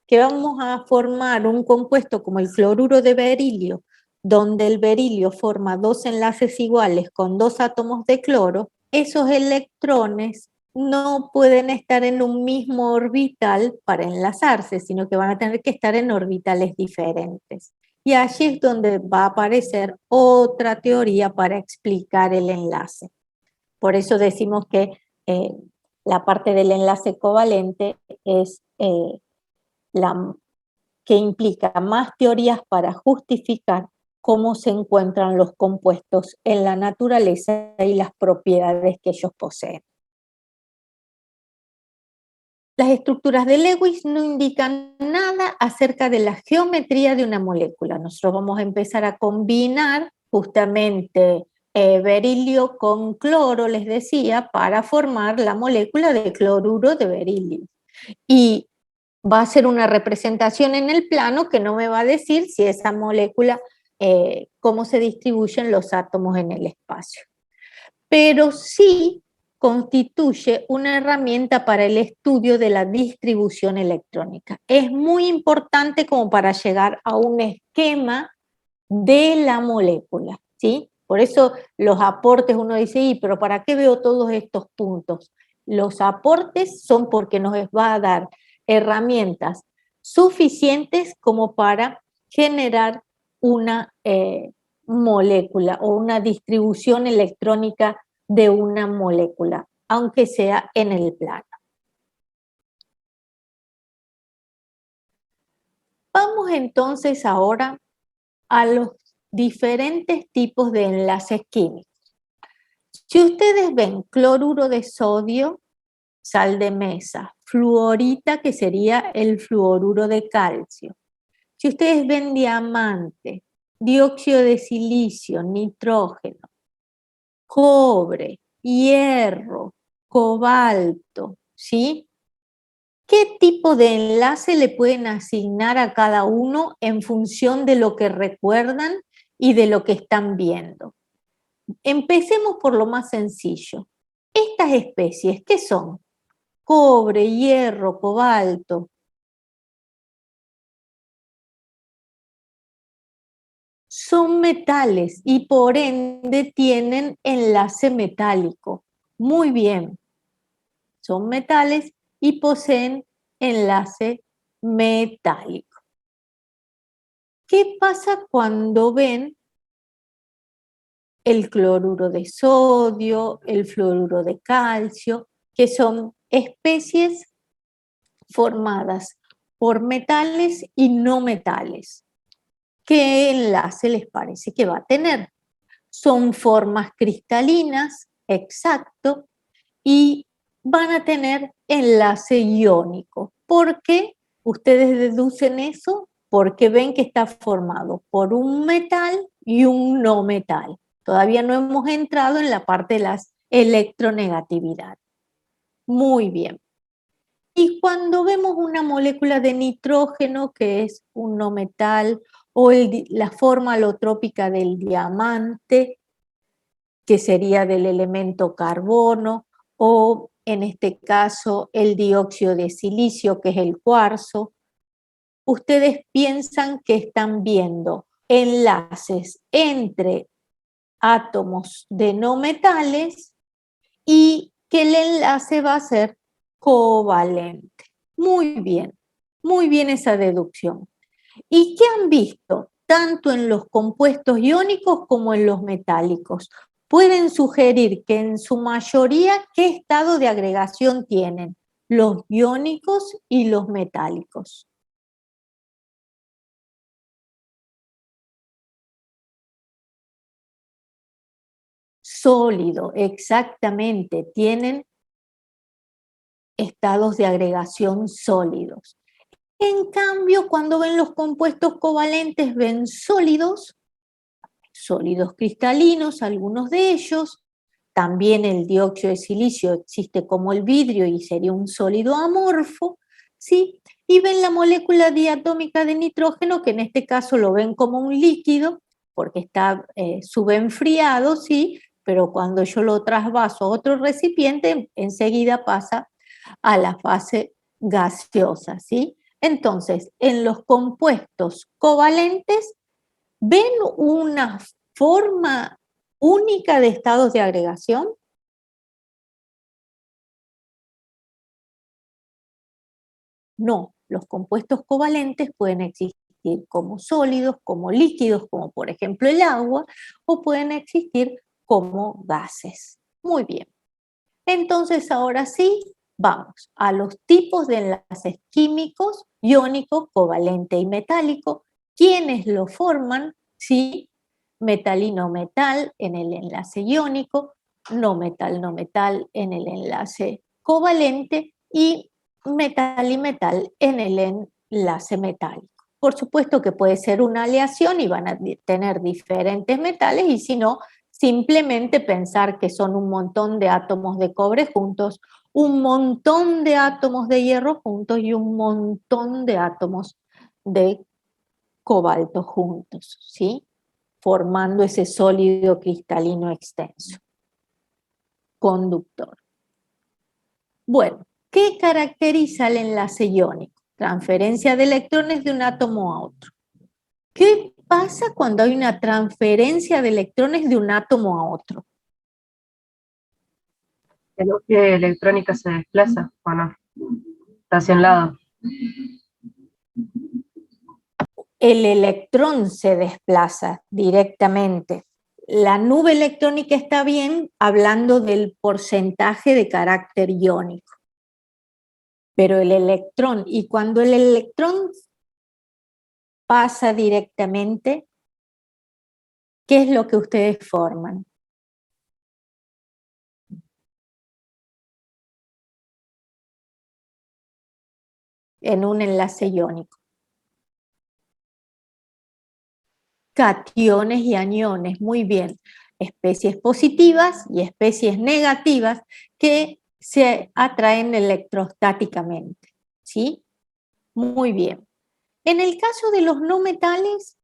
que vamos a formar un compuesto como el cloruro de berilio, donde el berilio forma dos enlaces iguales con dos átomos de cloro, esos electrones no pueden estar en un mismo orbital para enlazarse, sino que van a tener que estar en orbitales diferentes. Y allí es donde va a aparecer otra teoría para explicar el enlace. Por eso decimos que la parte del enlace covalente es la que implica más teorías para justificar cómo se encuentran los compuestos en la naturaleza y las propiedades que ellos poseen. Las estructuras de Lewis no indican nada acerca de la geometría de una molécula. Nosotros vamos a empezar a combinar justamente berilio con cloro, les decía, para formar la molécula de cloruro de berilio. Y va a ser una representación en el plano que no me va a decir si esa molécula, cómo se distribuyen los átomos en el espacio. Pero sí constituye una herramienta para el estudio de la distribución electrónica. Es muy importante como para llegar a un esquema de la molécula, ¿sí? Por eso los aportes, uno dice, pero ¿para qué veo todos estos puntos? Los aportes son porque nos va a dar herramientas suficientes como para generar una molécula o una distribución electrónica de una molécula, aunque sea en el plano. Vamos entonces ahora a los diferentes tipos de enlaces químicos. Si ustedes ven cloruro de sodio, sal de mesa, fluorita, que sería el fluoruro de calcio. Si ustedes ven diamante, dióxido de silicio, nitrógeno, cobre, hierro, cobalto, ¿sí? ¿Qué tipo de enlace le pueden asignar a cada uno en función de lo que recuerdan y de lo que están viendo? Empecemos por lo más sencillo. Estas especies, ¿qué son? Cobre, hierro, cobalto. Son metales y por ende tienen enlace metálico. Muy bien. Son metales y poseen enlace metálico. ¿Qué pasa cuando ven el cloruro de sodio, el fluoruro de calcio, que son especies formadas por metales y no metales? ¿Qué enlace les parece que va a tener? Son formas cristalinas, exacto, y van a tener enlace iónico. ¿Por qué ustedes deducen eso? Porque ven que está formado por un metal y un no metal. Todavía no hemos entrado en la parte de las electronegatividades. Muy bien. Y cuando vemos una molécula de nitrógeno, que es un no metal, o la forma alotrópica del diamante, que sería del elemento carbono, o en este caso el dióxido de silicio, que es el cuarzo, ustedes piensan que están viendo enlaces entre átomos de no metales y que el enlace va a ser covalente. Muy bien esa deducción. ¿Y qué han visto? Tanto en los compuestos iónicos como en los metálicos. Pueden sugerir que en su mayoría, ¿qué estado de agregación tienen? Los iónicos y los metálicos. Sólido, exactamente, tienen estados de agregación sólidos. En cambio, cuando ven los compuestos covalentes, ven sólidos cristalinos, algunos de ellos. También el dióxido de silicio existe como el vidrio y sería un sólido amorfo, ¿sí? Y ven la molécula diatómica de nitrógeno, que en este caso lo ven como un líquido, porque está subenfriado, ¿sí? Pero cuando yo lo trasvaso a otro recipiente, enseguida pasa a la fase gaseosa, ¿sí? Entonces, en los compuestos covalentes, ¿ven una forma única de estados de agregación? No, los compuestos covalentes pueden existir como sólidos, como líquidos, como por ejemplo el agua, o pueden existir como gases. Muy bien. Entonces, ahora sí, vamos a los tipos de enlaces químicos, iónico, covalente y metálico. ¿Quiénes lo forman? Sí, metal y no metal en el enlace iónico, no metal en el enlace covalente y metal en el enlace metálico. Por supuesto que puede ser una aleación y van a tener diferentes metales, y si no, simplemente pensar que son un montón de átomos de cobre juntos, un montón de átomos de hierro juntos y un montón de átomos de cobalto juntos, ¿sí? Formando ese sólido cristalino extenso, conductor. Bueno, ¿qué caracteriza el enlace iónico? Transferencia de electrones de un átomo a otro. ¿Qué pasa cuando hay una transferencia de electrones de un átomo a otro? El núcleo electrónica se desplaza, ¿o no? Está hacia un lado. El electrón se desplaza directamente. La nube electrónica está bien hablando del porcentaje de carácter iónico. Pero el electrón, y cuando el electrón pasa directamente, ¿qué es lo que ustedes forman? En un enlace iónico. Cationes y aniones, muy bien. Especies positivas y especies negativas que se atraen electrostáticamente, ¿sí? Muy bien. En el caso de los no metales,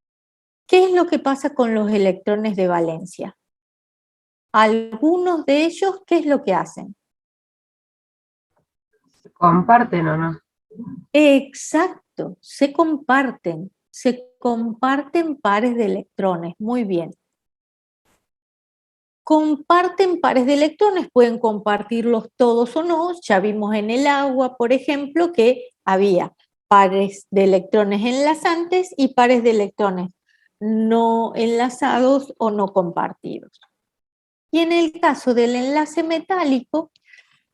¿qué es lo que pasa con los electrones de valencia? Algunos de ellos, ¿qué es lo que hacen? ¿Se comparten o no? Exacto, se comparten pares de electrones, muy bien. Comparten pares de electrones, pueden compartirlos todos o no. Ya vimos en el agua, por ejemplo, que había pares de electrones enlazantes y pares de electrones no enlazados o no compartidos. Y en el caso del enlace metálico,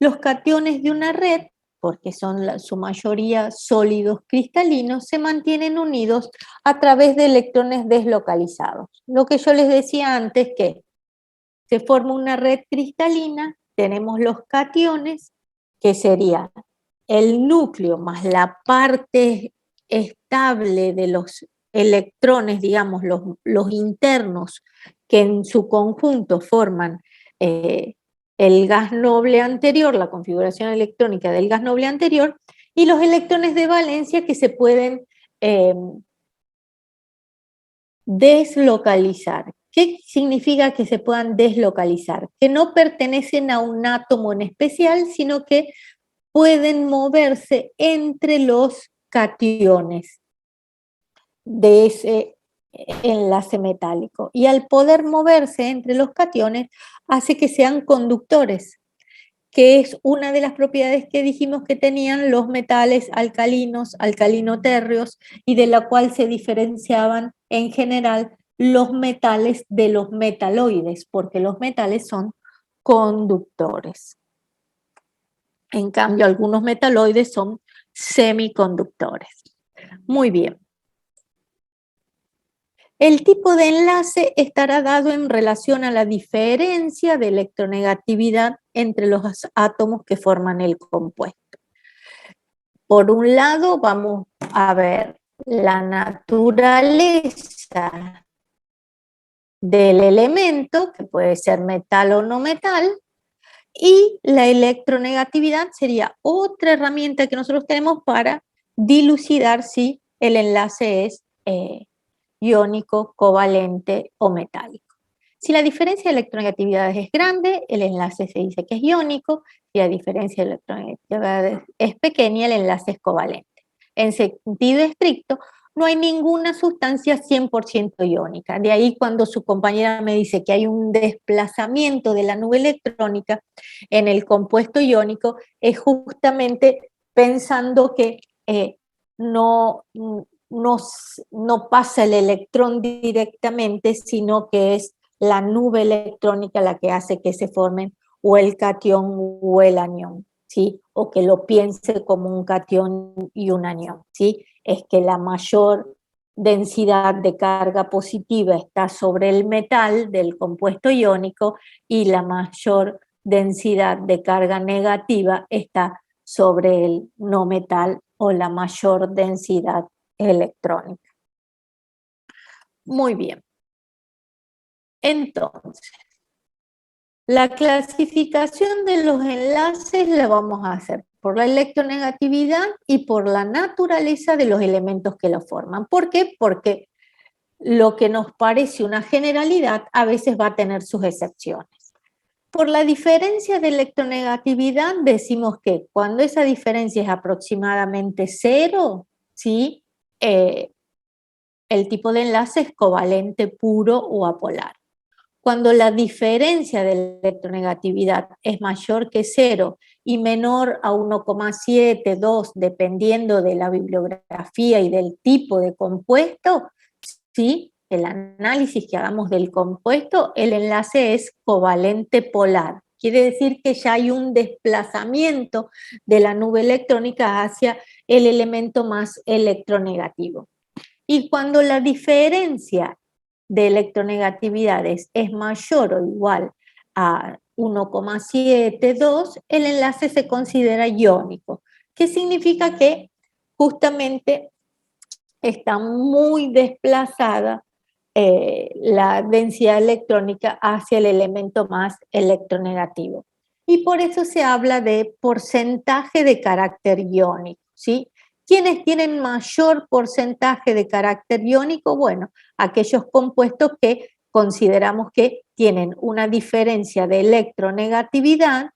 los cationes de una red, porque son su mayoría sólidos cristalinos, se mantienen unidos a través de electrones deslocalizados. Lo que yo les decía antes, que se forma una red cristalina, tenemos los cationes, que sería el núcleo más la parte estable de los electrones, digamos, los internos, que en su conjunto forman el gas noble anterior, la configuración electrónica del gas noble anterior, y los electrones de valencia que se pueden deslocalizar. ¿Qué significa que se puedan deslocalizar? Que no pertenecen a un átomo en especial, sino que pueden moverse entre los cationes de ese enlace metálico. Y al poder moverse entre los cationes, hace que sean conductores, que es una de las propiedades que dijimos que tenían los metales alcalinos, alcalino-térreos, y de la cual se diferenciaban en general los metales de los metaloides, porque los metales son conductores. En cambio, algunos metaloides son semiconductores. Muy bien. El tipo de enlace estará dado en relación a la diferencia de electronegatividad entre los átomos que forman el compuesto. Por un lado, vamos a ver la naturaleza del elemento, que puede ser metal o no metal, y la electronegatividad sería otra herramienta que nosotros tenemos para dilucidar si el enlace es iónico, covalente o metálico. Si la diferencia de electronegatividades es grande, el enlace se dice que es iónico. Si la diferencia de electronegatividades es pequeña, el enlace es covalente. En sentido estricto, no hay ninguna sustancia 100% iónica. De ahí cuando su compañera me dice que hay un desplazamiento de la nube electrónica en el compuesto iónico, es justamente pensando que no pasa el electrón directamente, sino que es la nube electrónica la que hace que se formen o el catión o el anión, ¿sí? O que lo piense como un catión y un anión, ¿sí? Es que la mayor densidad de carga positiva está sobre el metal del compuesto iónico y la mayor densidad de carga negativa está sobre el no metal o la mayor densidad electrónica. Muy bien. Entonces, la clasificación de los enlaces la vamos a hacer por la electronegatividad y por la naturaleza de los elementos que lo forman. ¿Por qué? Porque lo que nos parece una generalidad a veces va a tener sus excepciones. Por la diferencia de electronegatividad decimos que cuando esa diferencia es aproximadamente 0, ¿sí? El tipo de enlace es covalente puro o apolar. Cuando la diferencia de electronegatividad es mayor que 0 y menor a 1,7, 2, dependiendo de la bibliografía y del tipo de compuesto, ¿sí? El análisis que hagamos del compuesto, el enlace es covalente polar. Quiere decir que ya hay un desplazamiento de la nube electrónica hacia el elemento más electronegativo. Y cuando la diferencia de electronegatividades es mayor o igual a 1,72, el enlace se considera iónico, que significa que justamente está muy desplazada la densidad electrónica hacia el elemento más electronegativo. Y por eso se habla de porcentaje de carácter iónico, ¿sí? ¿Quiénes tienen mayor porcentaje de carácter iónico? Bueno, aquellos compuestos que consideramos que tienen una diferencia de electronegatividad,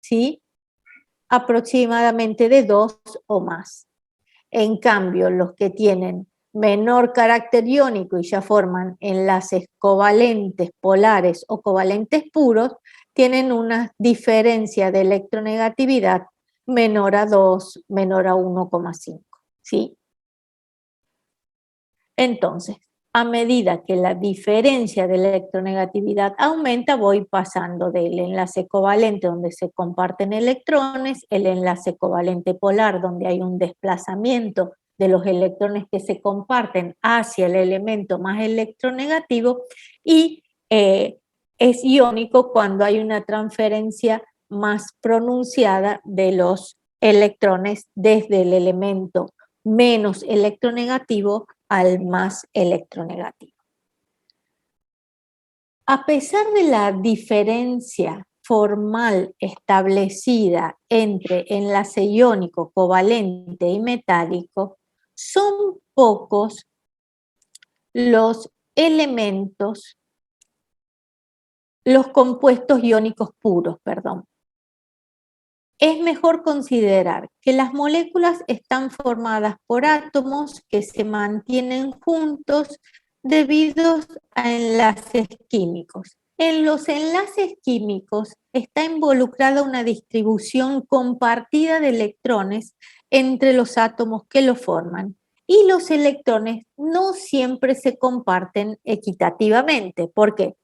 ¿sí? Aproximadamente de 2 o más. En cambio, los que tienen menor carácter iónico y ya forman enlaces covalentes, polares o covalentes puros, tienen una diferencia de electronegatividad menor a 2, menor a 1,5, ¿sí? Entonces, a medida que la diferencia de electronegatividad aumenta, voy pasando del enlace covalente donde se comparten electrones, el enlace covalente polar donde hay un desplazamiento de los electrones que se comparten hacia el elemento más electronegativo, y es iónico cuando hay una transferencia más pronunciada de los electrones desde el elemento menos electronegativo al más electronegativo. A pesar de la diferencia formal establecida entre enlace iónico, covalente y metálico, son pocos los elementos los compuestos iónicos puros, perdón. Es mejor considerar que las moléculas están formadas por átomos que se mantienen juntos debido a enlaces químicos. En los enlaces químicos está involucrada una distribución compartida de electrones entre los átomos que lo forman, y los electrones no siempre se comparten equitativamente. ¿Por qué?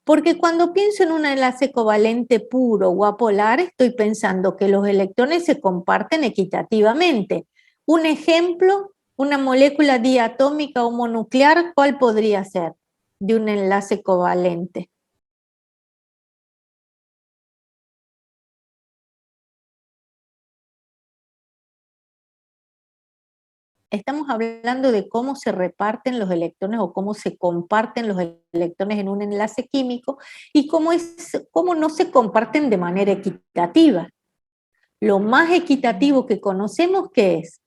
Porque cuando pienso en un enlace covalente puro o apolar, estoy pensando que los electrones se comparten equitativamente. Un ejemplo, una molécula diatómica homonuclear, ¿cuál podría ser de un enlace covalente? Estamos hablando de cómo se reparten los electrones o cómo se comparten los electrones en un enlace químico y cómo no se comparten de manera equitativa. Lo más equitativo que conocemos, ¿qué es?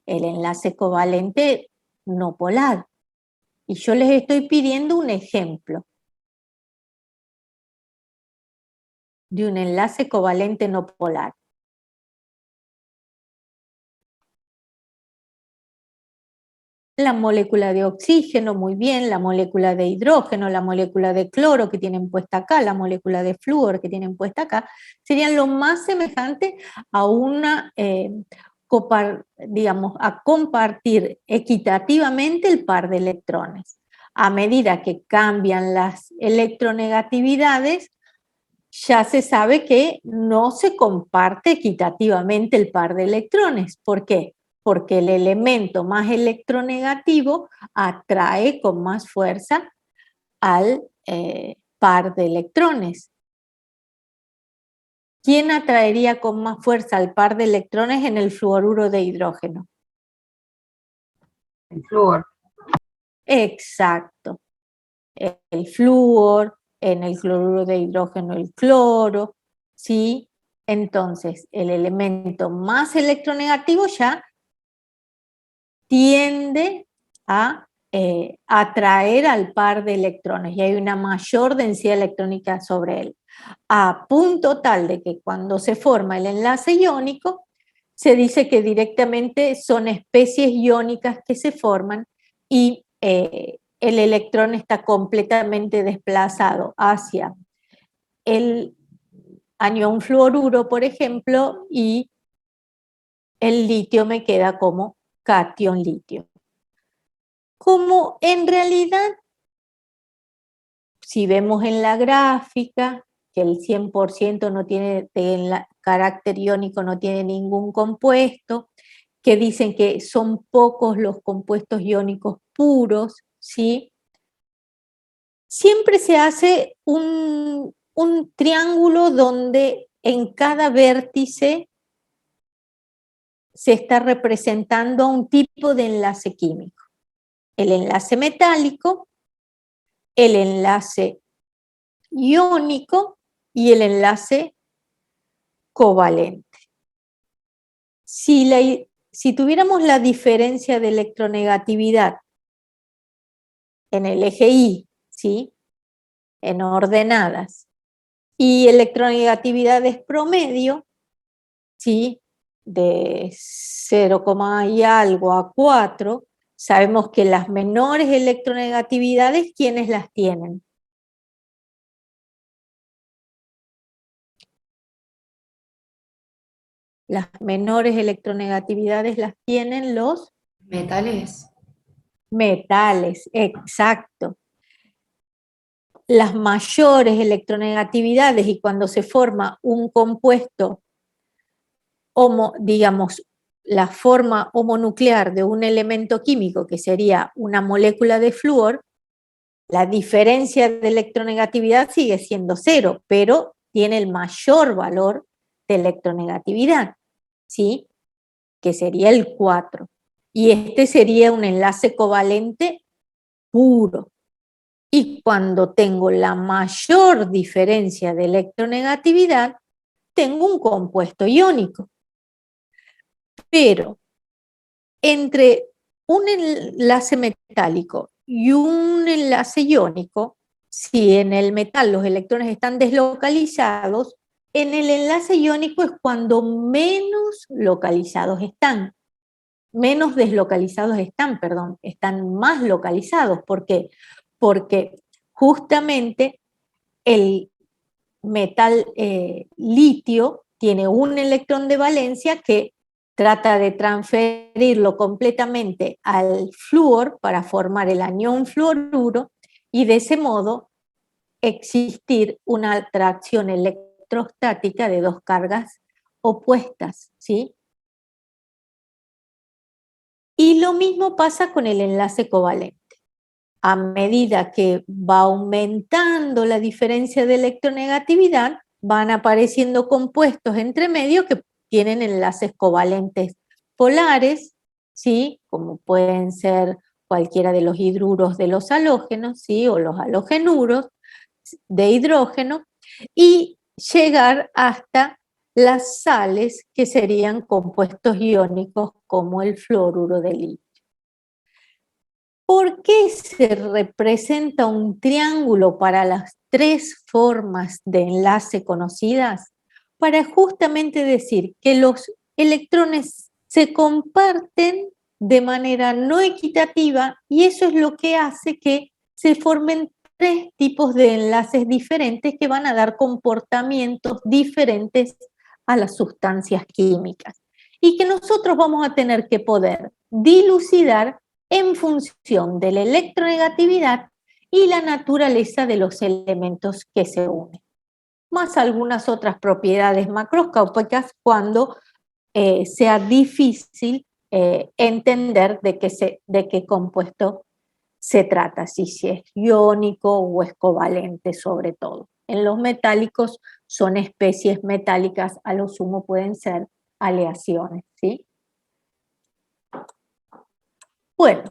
El enlace covalente no polar. Y yo les estoy pidiendo un ejemplo de un enlace covalente no polar. La molécula de oxígeno, muy bien, la molécula de hidrógeno, la molécula de cloro que tienen puesta acá, la molécula de flúor que tienen puesta acá, serían lo más semejante a una, a compartir equitativamente el par de electrones. A medida que cambian las electronegatividades, ya se sabe que no se comparte equitativamente el par de electrones. ¿Por qué? Porque el elemento más electronegativo atrae con más fuerza al par de electrones. ¿Quién atraería con más fuerza al par de electrones en el fluoruro de hidrógeno? El flúor. Exacto. El flúor, en el cloruro de hidrógeno el cloro, ¿sí? Entonces, el elemento más electronegativo ya tiende a atraer al par de electrones y hay una mayor densidad electrónica sobre él, a punto tal de que cuando se forma el enlace iónico, se dice que directamente son especies iónicas que se forman y el electrón está completamente desplazado hacia el anión fluoruro, por ejemplo, y el litio me queda como catión litio. Como en realidad, si vemos en la gráfica que el 100% no tiene carácter iónico, no tiene ningún compuesto, que dicen que son pocos los compuestos iónicos puros, ¿sí? Siempre se hace un triángulo donde en cada vértice se está representando a un tipo de enlace químico. El enlace metálico, el enlace iónico y el enlace covalente. Si tuviéramos la diferencia de electronegatividad en el eje Y, ¿sí? En ordenadas, y electronegatividades promedio, ¿sí? De 0, y algo a 4, sabemos que las menores electronegatividades, ¿quiénes las tienen? Las menores electronegatividades las tienen los metales. Metales, exacto. Las mayores electronegatividades, y cuando se forma un compuesto, digamos, la forma homonuclear de un elemento químico, que sería una molécula de flúor, la diferencia de electronegatividad sigue siendo 0, pero tiene el mayor valor de electronegatividad, ¿sí? Que sería el 4. Y este sería un enlace covalente puro. Y cuando tengo la mayor diferencia de electronegatividad, tengo un compuesto iónico. Pero entre un enlace metálico y un enlace iónico, si en el metal los electrones están deslocalizados, en el enlace iónico es cuando menos localizados están. Menos deslocalizados están, perdón, están más localizados. ¿Por qué? Porque justamente el metal litio tiene un electrón de valencia que trata de transferirlo completamente al flúor para formar el anión fluoruro y de ese modo existir una atracción electrostática de dos cargas opuestas, ¿sí? Y lo mismo pasa con el enlace covalente. A medida que va aumentando la diferencia de electronegatividad, van apareciendo compuestos entre medio que tienen enlaces covalentes polares, ¿sí? Como pueden ser cualquiera de los hidruros de los halógenos, ¿sí? O los halogenuros de hidrógeno, y llegar hasta las sales que serían compuestos iónicos como el fluoruro de litio. ¿Por qué se representa un triángulo para las tres formas de enlace conocidas? Para justamente decir que los electrones se comparten de manera no equitativa y eso es lo que hace que se formen tres tipos de enlaces diferentes que van a dar comportamientos diferentes a las sustancias químicas y que nosotros vamos a tener que poder dilucidar en función de la electronegatividad y la naturaleza de los elementos que se unen, más algunas otras propiedades macroscópicas cuando sea difícil entender de qué compuesto se trata, si es iónico o es covalente sobre todo. En los metálicos son especies metálicas, a lo sumo pueden ser aleaciones, ¿sí? Bueno,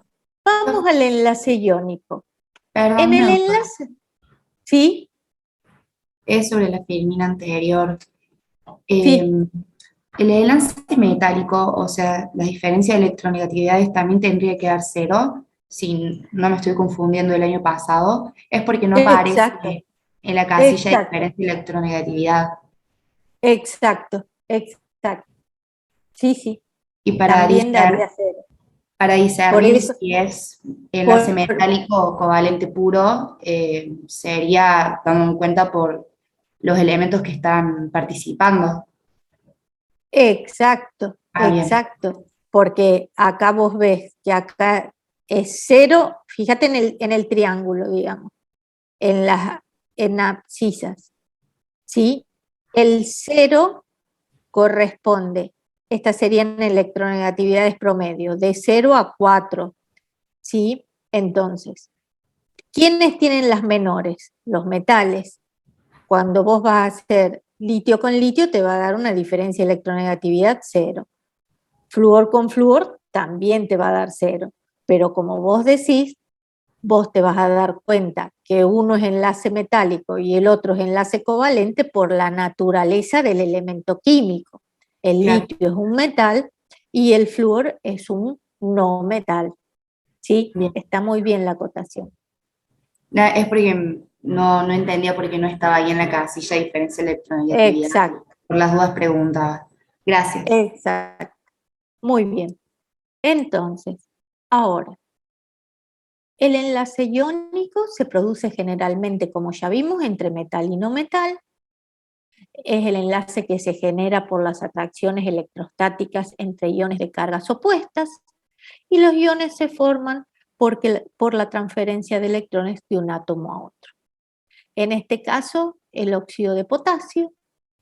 vamos al enlace iónico. Perdón, En el enlace, ¿sí? es sobre la filmina anterior. Sí, El enlace metálico, o sea, la diferencia de electronegatividades también tendría que dar cero, si no me estoy confundiendo del año pasado, es porque no exacto, aparece en la casilla de exacto, diferencia de electronegatividad. exacto, exacto. Sí, sí, Y también daría cero. para Por discernir eso, si es enlace por, metálico o covalente puro, sería dando en cuenta por los elementos que están participando. exacto, Ah, bien. exacto. Porque acá vos ves que acá es cero, fíjate en el triángulo, digamos, en las en abscisas, ¿sí? El cero corresponde, estas serían electronegatividades promedio, de 0 a 4, ¿sí? Entonces, ¿quiénes tienen las menores? Los metales. Cuando vos vas a hacer litio con litio, te va a dar una diferencia de electronegatividad 0. Flúor con flúor también te va a dar 0. Pero como vos decís, vos te vas a dar cuenta que uno es enlace metálico y el otro es enlace covalente por la naturaleza del elemento químico. El Claro. litio es un metal y el flúor es un no metal. ¿Sí? Bien. Está muy bien la acotación. Es porque no entendía por qué no estaba ahí en la casilla de diferencia de electronegatividad. Exacto, Por las dudas preguntaba. Gracias. exacto. Muy bien. Entonces, ahora, el enlace iónico se produce generalmente, como ya vimos, entre metal y no metal. Es el enlace que se genera por las atracciones electrostáticas entre iones de cargas opuestas y los iones se forman por la transferencia de electrones de un átomo a otro. En este caso, el óxido de potasio,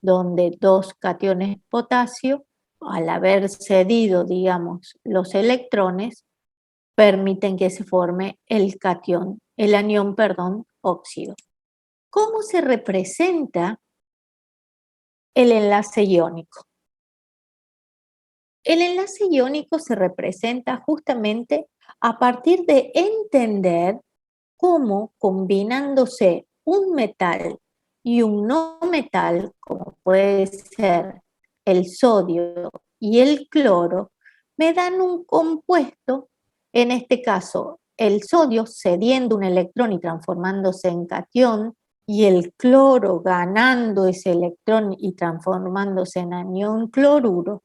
donde dos cationes potasio, al haber cedido, digamos, los electrones, permiten que se forme el anión, perdón, óxido. ¿Cómo se representa el enlace iónico? El enlace iónico se representa justamente a partir de entender cómo combinándose un metal y un no metal, como puede ser el sodio y el cloro, me dan un compuesto, en este caso el sodio cediendo un electrón y transformándose en catión, y el cloro ganando ese electrón y transformándose en anión cloruro,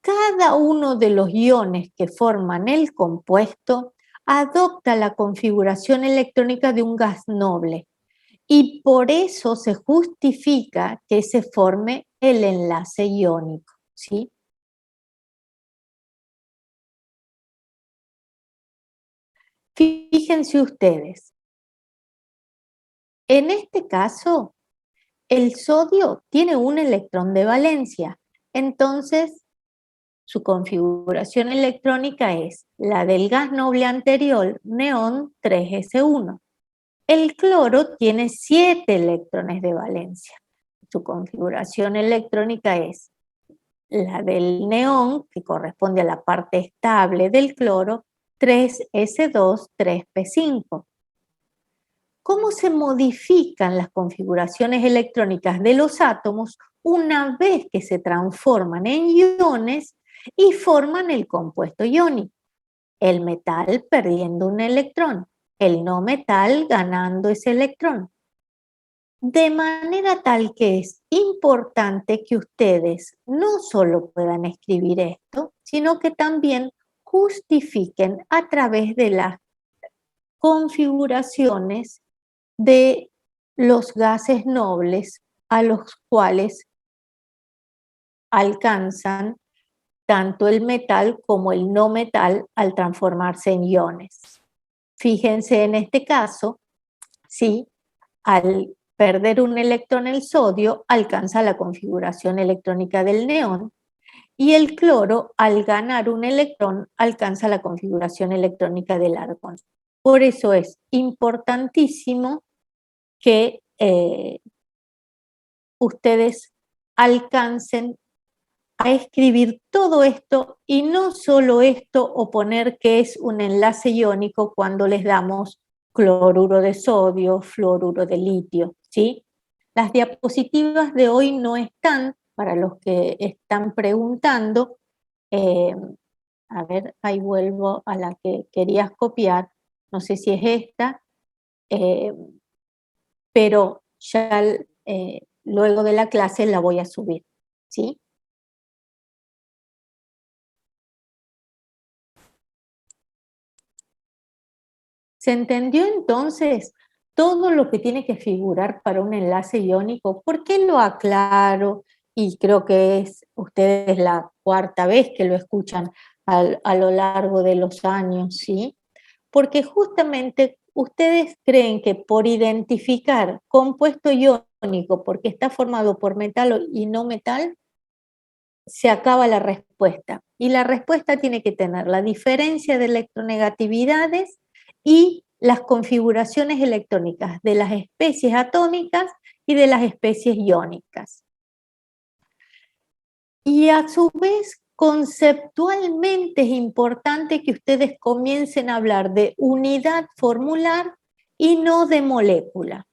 cada uno de los iones que forman el compuesto adopta la configuración electrónica de un gas noble, y por eso se justifica que se forme el enlace iónico, ¿sí? Fíjense ustedes, en este caso, el sodio tiene un electrón de valencia, entonces su configuración electrónica es la del gas noble anterior, neón 3s1. El cloro tiene 7 electrones de valencia. Su configuración electrónica es la del neón, que corresponde a la parte estable del cloro, 3s2, 3p5. ¿Cómo se modifican las configuraciones electrónicas de los átomos una vez que se transforman en iones y forman el compuesto iónico? El metal perdiendo un electrón, el no metal ganando ese electrón. De manera tal que es importante que ustedes no solo puedan escribir esto, sino que también justifiquen a través de las configuraciones de los gases nobles a los cuales alcanzan tanto el metal como el no metal al transformarse en iones. Fíjense en este caso, si al perder un electrón el sodio alcanza la configuración electrónica del neón, y el cloro al ganar un electrón alcanza la configuración electrónica del argón. Por eso es importantísimo que ustedes alcancen a escribir todo esto, y no solo esto, o poner que es un enlace iónico cuando les damos cloruro de sodio, fluoruro de litio, ¿sí? Las diapositivas de hoy no están, para los que están preguntando. A ver, ahí vuelvo a la que querías copiar, no sé si es esta, pero ya luego de la clase la voy a subir, ¿sí? ¿Se entendió entonces todo lo que tiene que figurar para un enlace iónico? ¿Por qué lo aclaro? Y creo que ustedes la cuarta vez que lo escuchan a lo largo de los años, ¿sí? Porque justamente ustedes creen que por identificar compuesto iónico, porque está formado por metal y no metal, se acaba la respuesta. Y la respuesta tiene que tener la diferencia de electronegatividades y las configuraciones electrónicas de las especies atómicas y de las especies iónicas. Y a su vez, conceptualmente es importante que ustedes comiencen a hablar de unidad formular y no de molécula.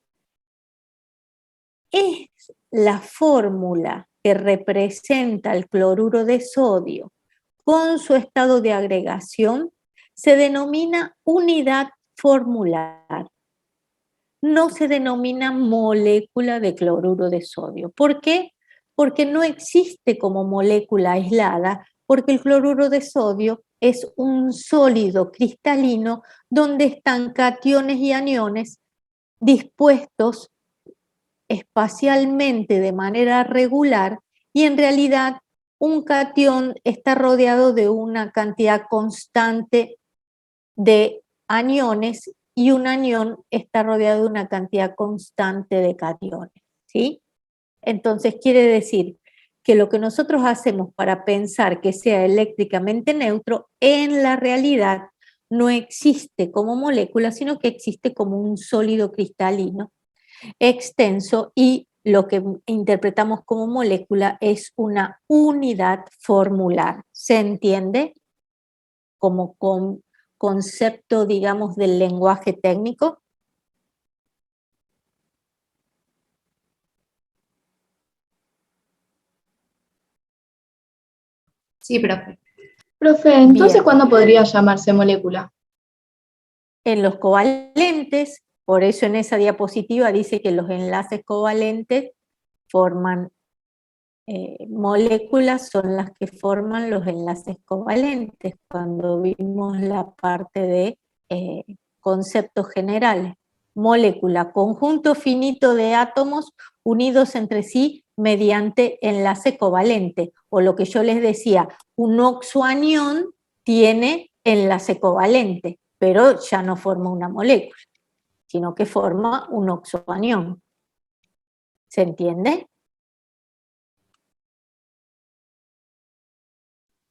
Es la fórmula que representa el cloruro de sodio con su estado de agregación se denomina unidad formular. No se denomina molécula de cloruro de sodio. ¿Por qué? Porque no existe como molécula aislada, porque el cloruro de sodio es un sólido cristalino donde están cationes y aniones dispuestos espacialmente de manera regular, y en realidad un catión está rodeado de una cantidad constante de aniones y un anión está rodeado de una cantidad constante de cationes, ¿sí? Entonces quiere decir que lo que nosotros hacemos para pensar que sea eléctricamente neutro, en la realidad no existe como molécula, sino que existe como un sólido cristalino extenso, y lo que interpretamos como molécula es una unidad formular. ¿Se entiende? Como concepto, digamos, del lenguaje técnico. Sí, profe. Profe, entonces, Bien. ¿cuándo podría llamarse molécula? En los covalentes, por eso en esa diapositiva dice que los enlaces covalentes forman moléculas, son las que forman los enlaces covalentes, cuando vimos la parte de conceptos generales. Molécula, conjunto finito de átomos unidos entre sí mediante enlace covalente, o lo que yo les decía, un oxoanión tiene enlace covalente, pero ya no forma una molécula, sino que forma un oxoanión. ¿Se entiende?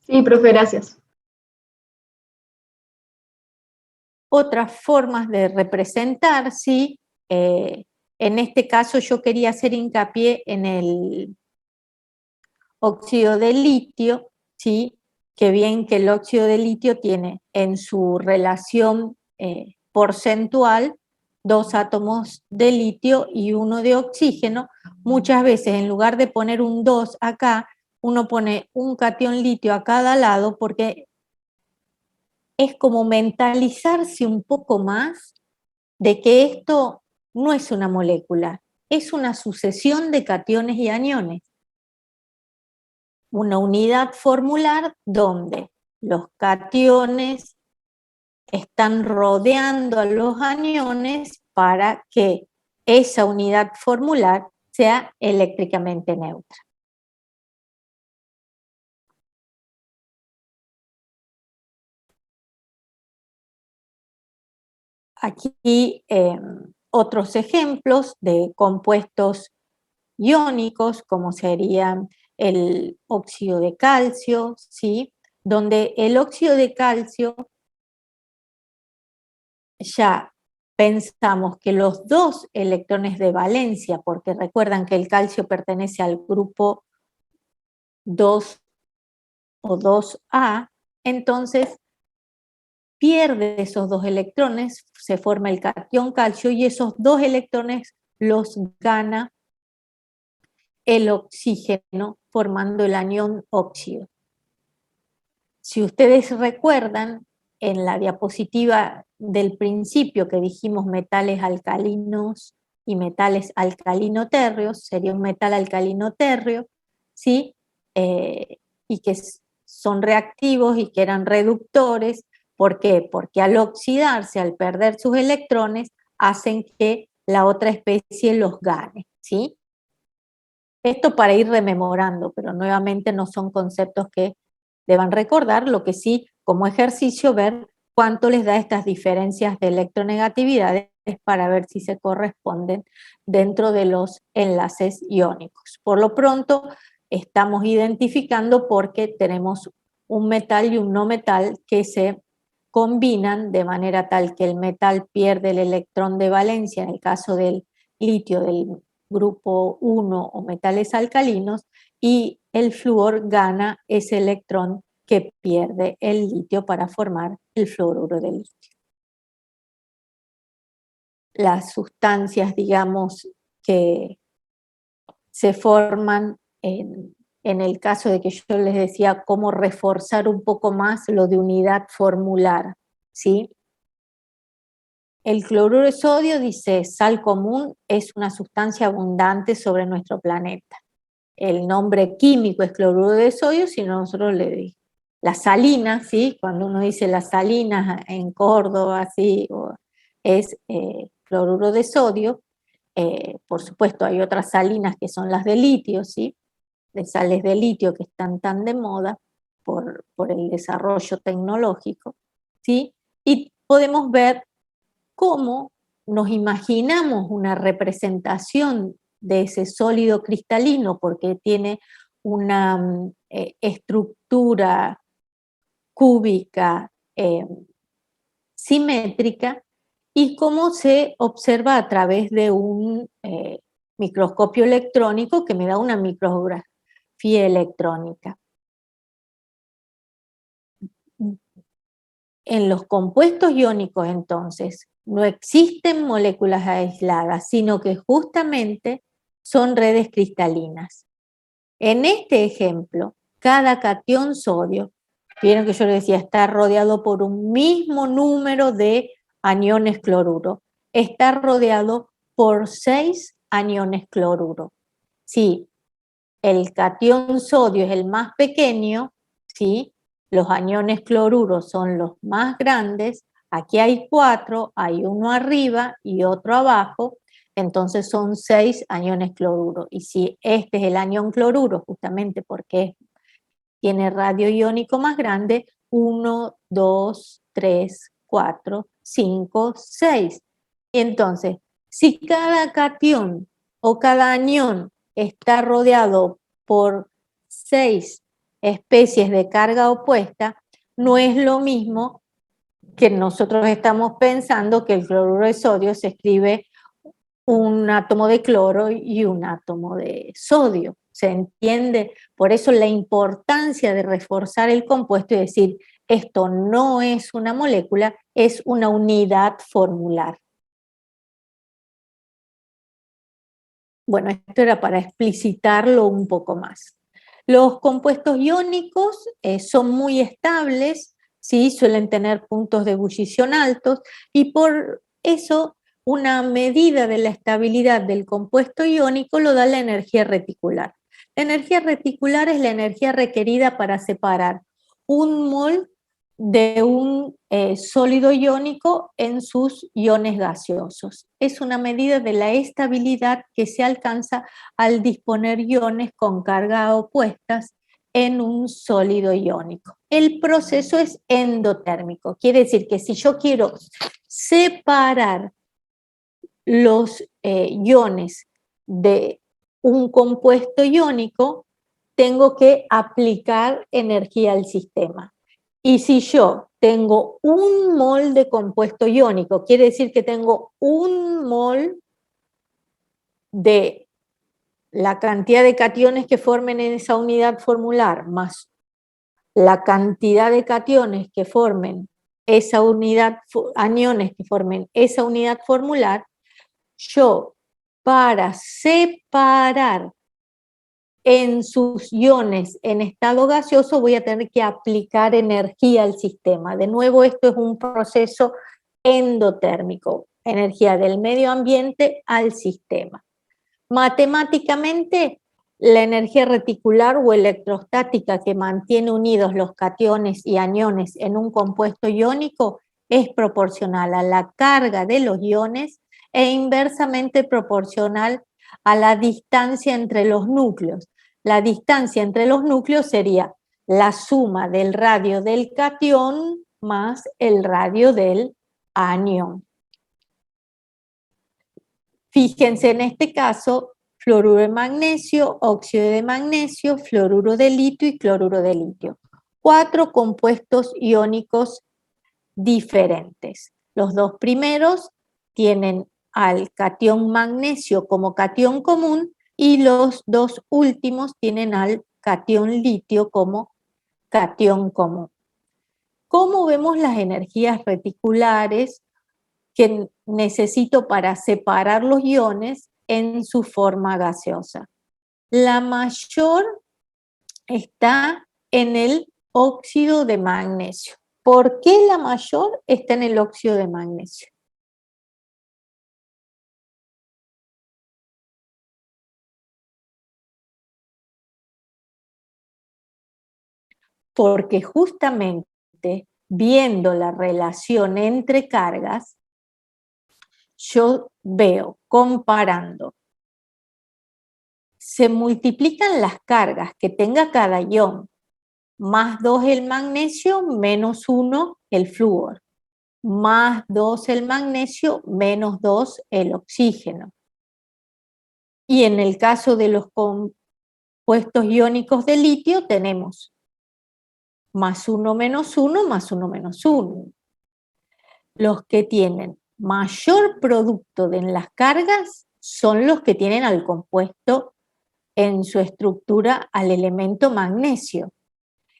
Sí, profe, gracias. Otras formas de representar, ¿sí? En este caso yo quería hacer hincapié en el óxido de litio, ¿sí? Que bien que el óxido de litio tiene en su relación porcentual 2 átomos de litio y 1 de oxígeno. Muchas veces en lugar de poner un 2 acá, uno pone un catión litio a cada lado porque es como mentalizarse un poco más de que esto no es una molécula, es una sucesión de cationes y aniones. Una unidad formular donde los cationes están rodeando a los aniones para que esa unidad formular sea eléctricamente neutra. Aquí otros ejemplos de compuestos iónicos, como serían el óxido de calcio, ¿sí? Donde el óxido de calcio ya pensamos que los 2 electrones de valencia, porque recuerdan que el calcio pertenece al grupo 2 o 2A, entonces pierde esos 2 electrones, se forma el catión calcio y esos 2 electrones los gana el oxígeno formando el anión óxido. Si ustedes recuerdan, en la diapositiva del principio que dijimos metales alcalinos y metales alcalino-térreos, sería un metal alcalino-térreo, ¿sí? Y que son reactivos y que eran reductores. ¿Por qué? Porque al oxidarse, al perder sus electrones, hacen que la otra especie los gane, ¿sí? Esto para ir rememorando, pero nuevamente no son conceptos que deban recordar, lo que sí, como ejercicio, ver cuánto les da estas diferencias de electronegatividades para ver si se corresponden dentro de los enlaces iónicos. Por lo pronto, estamos identificando porque tenemos un metal y un no metal que se combinan de manera tal que el metal pierde el electrón de valencia, en el caso del litio, del grupo 1 o metales alcalinos, y el flúor gana ese electrón que pierde el litio para formar el fluoruro de litio. Las sustancias, digamos, que se forman en el caso de que yo les decía cómo reforzar un poco más lo de unidad formular, ¿sí? El cloruro de sodio, dice, sal común, es una sustancia abundante sobre nuestro planeta. El nombre químico es cloruro de sodio, si no nosotros le decimos las salinas, ¿sí? Cuando uno dice las salinas en Córdoba, ¿sí? Es cloruro de sodio. Por supuesto, hay otras salinas que son las de litio, ¿sí? De sales de litio que están tan de moda por el desarrollo tecnológico, ¿sí? Y podemos ver cómo nos imaginamos una representación de ese sólido cristalino, porque tiene una estructura cúbica simétrica, y cómo se observa a través de un microscopio electrónico que me da una micrografía electrónica. En los compuestos iónicos, entonces, no existen moléculas aisladas, sino que justamente son redes cristalinas. En este ejemplo, cada catión sodio, vieron que yo les decía, está rodeado por un mismo número de aniones cloruro. Está rodeado por 6 aniones cloruro. Si el catión sodio es el más pequeño, ¿sí? Los aniones cloruros son los más grandes. Aquí hay 4, hay uno arriba y otro abajo, entonces son 6 aniones cloruro. Y si este es el anión cloruro, justamente porque tiene radio iónico más grande, 1, 2, 3, 4, 5, 6. Y entonces, si cada catión o cada anión está rodeado por 6 especies de carga opuesta, no es lo mismo que nosotros estamos pensando que el cloruro de sodio se escribe un átomo de cloro y un átomo de sodio. ¿Se entiende? Por eso la importancia de reforzar el compuesto y decir, esto no es una molécula, es una unidad formular. Bueno, esto era para explicitarlo un poco más. Los compuestos iónicos son muy estables, ¿sí? Suelen tener puntos de ebullición altos y por eso una medida de la estabilidad del compuesto iónico lo da la energía reticular. La energía reticular es la energía requerida para separar un mol de un sólido iónico en sus iones gaseosos. Es una medida de la estabilidad que se alcanza al disponer iones con carga opuestas en un sólido iónico. El proceso es endotérmico, quiere decir que si yo quiero separar los iones de un compuesto iónico, tengo que aplicar energía al sistema. Y si yo tengo un mol de compuesto iónico, quiere decir que tengo un mol de la cantidad de cationes que formen en esa unidad formular, más la cantidad de cationes que formen esa unidad, aniones que formen esa unidad formular, yo para separar en sus iones en estado gaseoso voy a tener que aplicar energía al sistema. De nuevo, esto es un proceso endotérmico, energía del medio ambiente al sistema. Matemáticamente, la energía reticular o electrostática que mantiene unidos los cationes y aniones en un compuesto iónico es proporcional a la carga de los iones e inversamente proporcional a la distancia entre los núcleos. La distancia entre los núcleos sería la suma del radio del catión más el radio del anión. Fíjense en este caso, fluoruro de magnesio, óxido de magnesio, fluoruro de litio y cloruro de litio. 4 compuestos iónicos diferentes. Los dos primeros tienen al catión magnesio como catión común y los dos últimos tienen al catión litio como catión común. ¿Cómo vemos las energías reticulares que necesito para separar los iones en su forma gaseosa? La mayor está en el óxido de magnesio. ¿Por qué la mayor está en el óxido de magnesio? Porque justamente viendo la relación entre cargas, yo veo, comparando, se multiplican las cargas que tenga cada ion, más 2 el magnesio, menos 1 el flúor, más 2 el magnesio, menos 2 el oxígeno. Y en el caso de los compuestos iónicos de litio tenemos más 1 menos 1, más 1 menos 1. Los que tienen mayor producto en las cargas son los que tienen al compuesto en su estructura al elemento magnesio.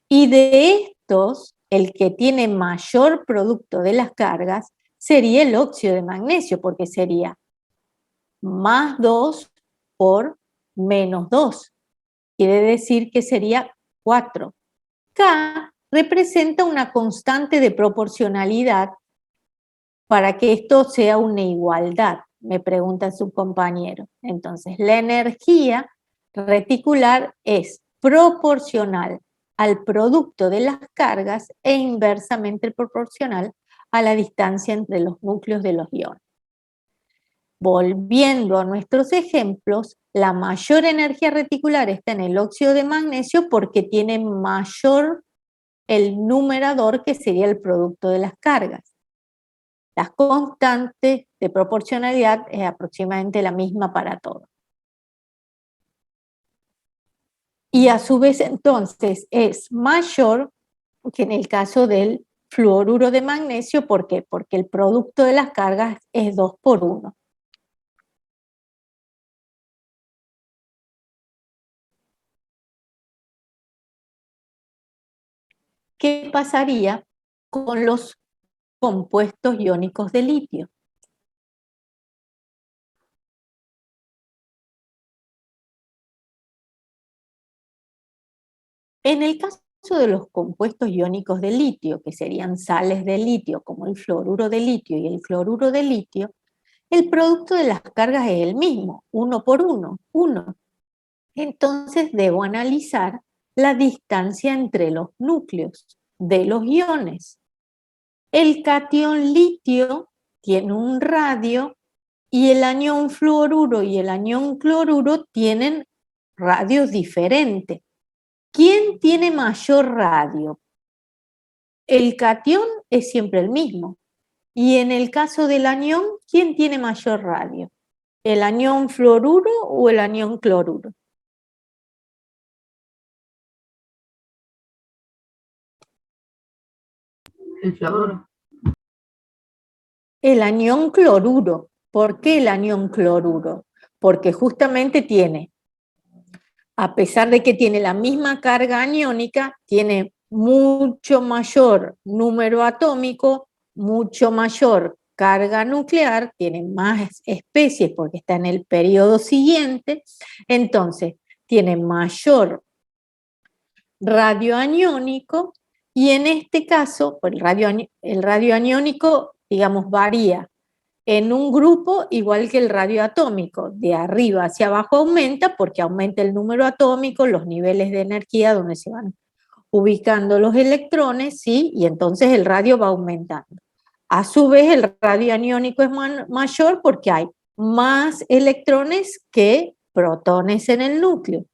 Y de estos, el que tiene mayor producto de las cargas sería el óxido de magnesio, porque sería más 2 por menos 2. Quiere decir que sería 4. K representa una constante de proporcionalidad para que esto sea una igualdad, me pregunta su compañero. Entonces, la energía reticular es proporcional al producto de las cargas e inversamente proporcional a la distancia entre los núcleos de los iones. Volviendo a nuestros ejemplos, la mayor energía reticular está en el óxido de magnesio porque tiene mayor el numerador, que sería el producto de las cargas. Las constantes de proporcionalidad es aproximadamente la misma para todos. Y a su vez entonces es mayor que en el caso del fluoruro de magnesio. ¿Por qué? Porque el producto de las cargas es 2 por 1. ¿Qué pasaría con los compuestos iónicos de litio? En el caso de los compuestos iónicos de litio, que serían sales de litio, como el fluoruro de litio y el cloruro de litio, el producto de las cargas es el mismo, 1 por 1, 1. Entonces debo analizar la distancia entre los núcleos de los iones. El catión litio tiene un radio y el anión fluoruro y el anión cloruro tienen radios diferentes. ¿Quién tiene mayor radio? El catión es siempre el mismo. Y en el caso del anión, ¿quién tiene mayor radio? ¿El anión fluoruro o el anión cloruro? El fluoruro. El anión cloruro. ¿Por qué el anión cloruro? Porque justamente tiene, a pesar de que tiene la misma carga aniónica, tiene mucho mayor número atómico, mucho mayor carga nuclear, tiene más especies porque está en el periodo siguiente, entonces tiene mayor radio aniónico, y en este caso el radio aniónico, digamos, varía en un grupo igual que el radio atómico, de arriba hacia abajo aumenta porque aumenta el número atómico, los niveles de energía donde se van ubicando los electrones, ¿sí? Y entonces el radio va aumentando. A su vez el radio aniónico es mayor porque hay más electrones que protones en el núcleo.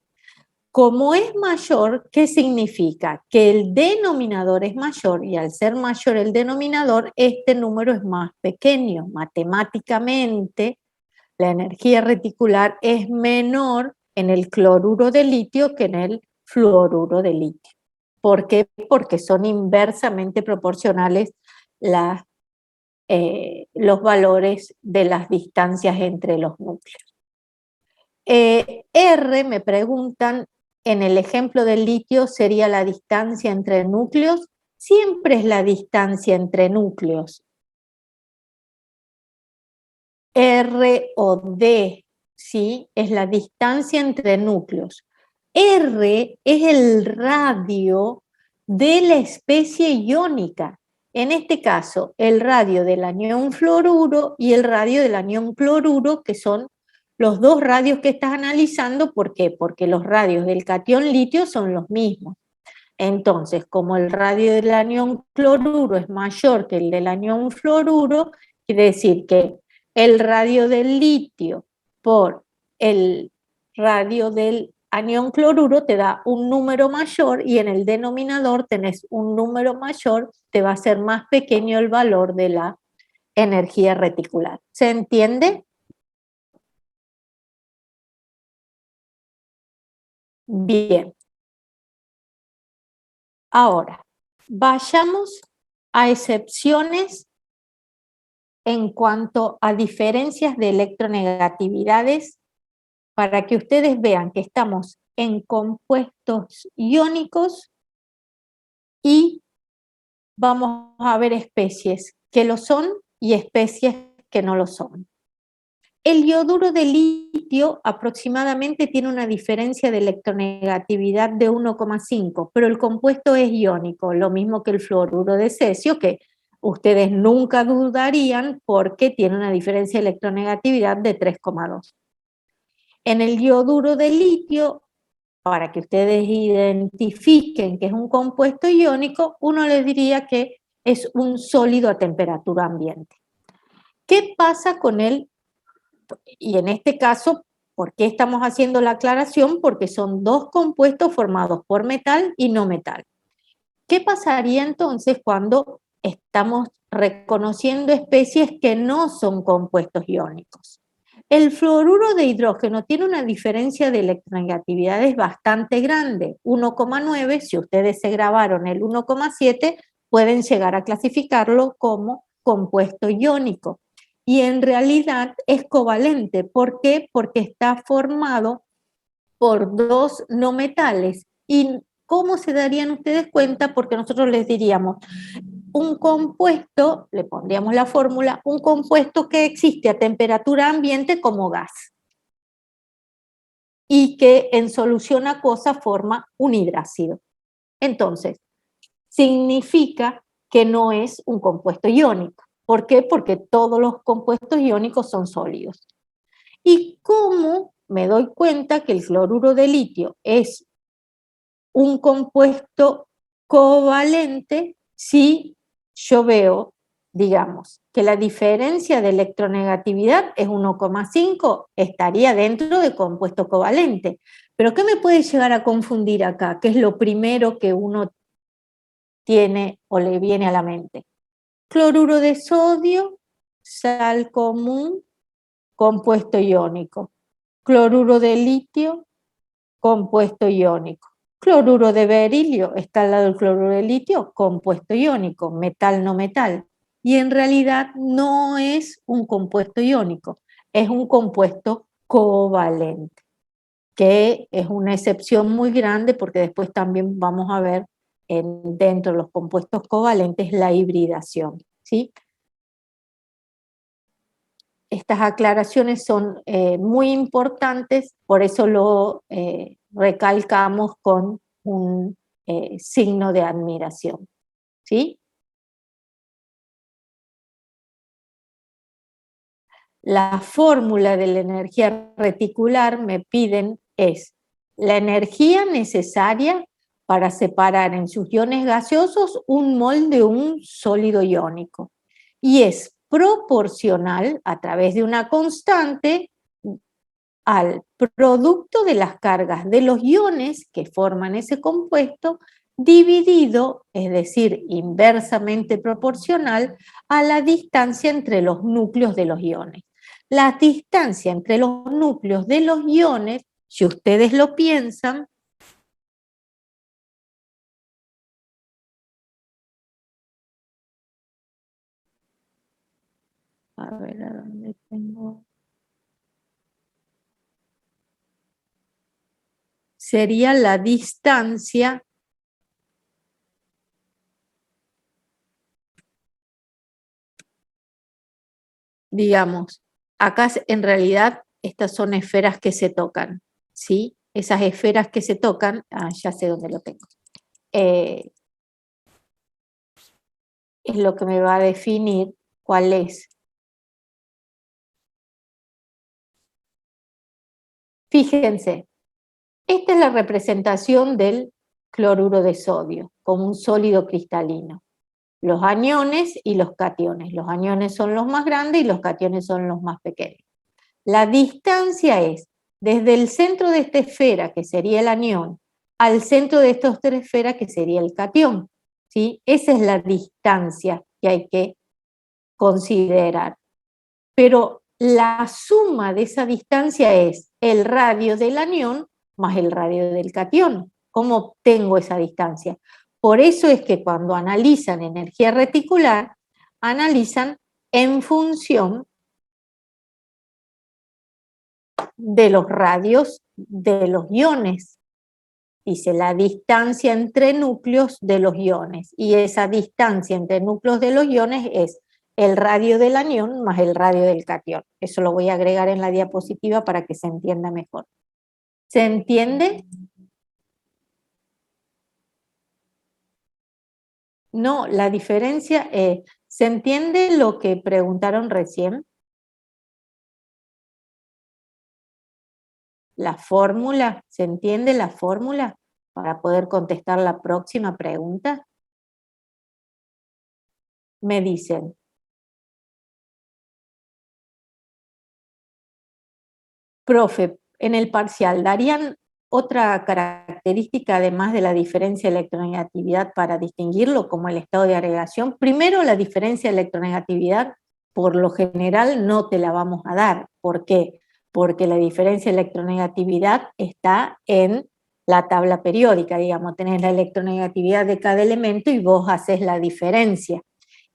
Como es mayor, ¿qué significa? Que el denominador es mayor, y al ser mayor el denominador, este número es más pequeño. Matemáticamente, la energía reticular es menor en el cloruro de litio que en el fluoruro de litio. ¿Por qué? Porque son inversamente proporcionales los valores de las distancias entre los núcleos. R, me preguntan, en el ejemplo del litio sería la distancia entre núcleos. Siempre es la distancia entre núcleos. R o D, ¿sí? Es la distancia entre núcleos. R es el radio de la especie iónica. En este caso, el radio del anión fluoruro y el radio del anión cloruro, que son los dos radios que estás analizando. ¿Por qué? Porque los radios del catión litio son los mismos. Entonces, como el radio del anión cloruro es mayor que el del anión fluoruro, quiere decir que el radio del litio por el radio del anión cloruro te da un número mayor, y en el denominador tenés un número mayor, te va a ser más pequeño el valor de la energía reticular. ¿Se entiende? Bien. Ahora, vayamos a excepciones en cuanto a diferencias de electronegatividades, para que ustedes vean que estamos en compuestos iónicos y vamos a ver especies que lo son y especies que no lo son. El ioduro de litio aproximadamente tiene una diferencia de electronegatividad de 1,5, pero el compuesto es iónico, lo mismo que el fluoruro de cesio, que Ustedes nunca dudarían porque tiene una diferencia de electronegatividad de 3,2. En el yoduro de litio, para que ustedes identifiquen que es un compuesto iónico, uno les diría que es un sólido a temperatura ambiente. ¿Qué pasa con él? Y en este caso, ¿por qué estamos haciendo la aclaración? Porque son dos compuestos formados por metal y no metal. ¿Qué pasaría entonces cuando estamos reconociendo especies que no son compuestos iónicos? El fluoruro de hidrógeno tiene una diferencia de electronegatividades bastante grande, 1,9. Si ustedes se grabaron el 1,7, pueden llegar a clasificarlo como compuesto iónico. Y en realidad es covalente. ¿Por qué? Porque está formado por dos no metales. ¿Y cómo se darían ustedes cuenta? Porque nosotros les diríamos, un compuesto, le pondríamos la fórmula, un compuesto que existe a temperatura ambiente como gas y que en solución acuosa forma un hidrácido. Entonces, significa que no es un compuesto iónico. ¿Por qué? Porque todos los compuestos iónicos son sólidos. ¿Y cómo me doy cuenta que el cloruro de litio es un compuesto covalente si yo veo, digamos, que la diferencia de electronegatividad es 1,5, estaría dentro de compuesto covalente? Pero ¿qué me puede llegar a confundir acá? ¿Qué es lo primero que uno tiene o le viene a la mente? Cloruro de sodio, sal común, compuesto iónico. Cloruro de litio, compuesto iónico. Cloruro de berilio, está al lado del cloruro de litio, compuesto iónico, metal no metal. Y en realidad no es un compuesto iónico, es un compuesto covalente, que es una excepción muy grande porque después también vamos a ver dentro de los compuestos covalentes la hibridación, ¿sí? Estas aclaraciones son muy importantes, por eso lo recalcamos con un signo de admiración, ¿sí? La fórmula de la energía reticular, me piden, es la energía necesaria para separar en sus iones gaseosos un mol de un sólido iónico. Y es proporcional a través de una constante al producto de las cargas de los iones que forman ese compuesto dividido, es decir, inversamente proporcional a la distancia entre los núcleos de los iones. La distancia entre los núcleos de los iones, si ustedes lo piensan, a ver, ¿a dónde tengo? Sería la distancia, digamos, acá en realidad estas son esferas que se tocan, ¿sí? Esas esferas que se tocan, ya sé dónde lo tengo, es lo que me va a definir cuál es. Fíjense, esta es la representación del cloruro de sodio como un sólido cristalino. Los aniones y los cationes. Los aniones son los más grandes y los cationes son los más pequeños. La distancia es desde el centro de esta esfera, que sería el anión, al centro de esta otra esfera, que sería el catión, ¿sí? Esa es la distancia que hay que considerar. Pero la suma de esa distancia es el radio del anión más el radio del catión. ¿Cómo obtengo esa distancia? Por eso es que cuando analizan energía reticular, analizan en función de los radios de los iones. Dice la distancia entre núcleos de los iones. Y esa distancia entre núcleos de los iones es el radio del anión más el radio del catión. Eso lo voy a agregar en la diapositiva para que se entienda mejor. ¿Se entiende? No, la diferencia es, ¿se entiende lo que preguntaron recién? La fórmula, ¿se entiende la fórmula para poder contestar la próxima pregunta? Me dicen. Profe, en el parcial, ¿darían otra característica además de la diferencia de electronegatividad para distinguirlo como el estado de agregación? Primero, la diferencia de electronegatividad, por lo general, no te la vamos a dar. ¿Por qué? Porque la diferencia de electronegatividad está en la tabla periódica, digamos, tenés la electronegatividad de cada elemento y vos haces la diferencia.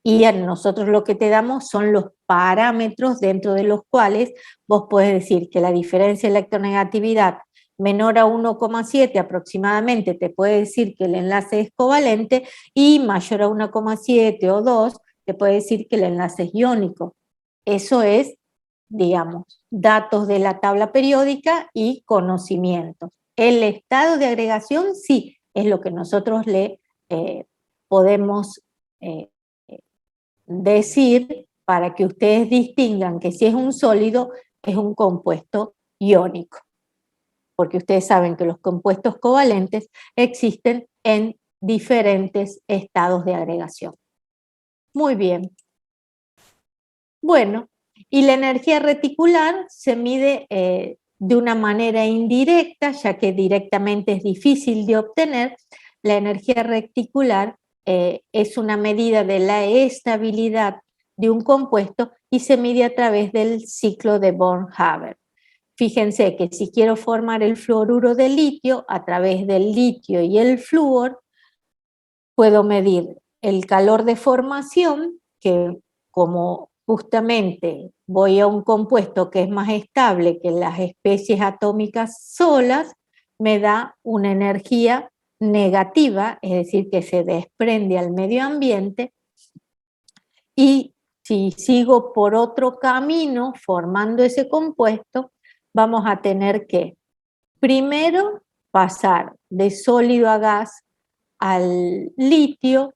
Y a nosotros lo que te damos son los parámetros dentro de los cuales vos podés decir que la diferencia de electronegatividad menor a 1,7 aproximadamente te puede decir que el enlace es covalente, y mayor a 1,7 o 2 te puede decir que el enlace es iónico. Eso es, digamos, datos de la tabla periódica y conocimientos. El estado de agregación sí es lo que nosotros le podemos decir para que ustedes distingan que si es un sólido es un compuesto iónico, porque ustedes saben que los compuestos covalentes existen en diferentes estados de agregación. Muy bien. Bueno, y la energía reticular se mide de una manera indirecta, ya que directamente es difícil de obtener. La energía reticular es una medida de la estabilidad de un compuesto y se mide a través del ciclo de Born-Haber. Fíjense que si quiero formar el fluoruro de litio, a través del litio y el flúor, puedo medir el calor de formación, que como justamente voy a un compuesto que es más estable que las especies atómicas solas, me da una energía negativa, es decir, que se desprende al medio ambiente, y si sigo por otro camino formando ese compuesto, vamos a tener que primero pasar de sólido a gas al litio,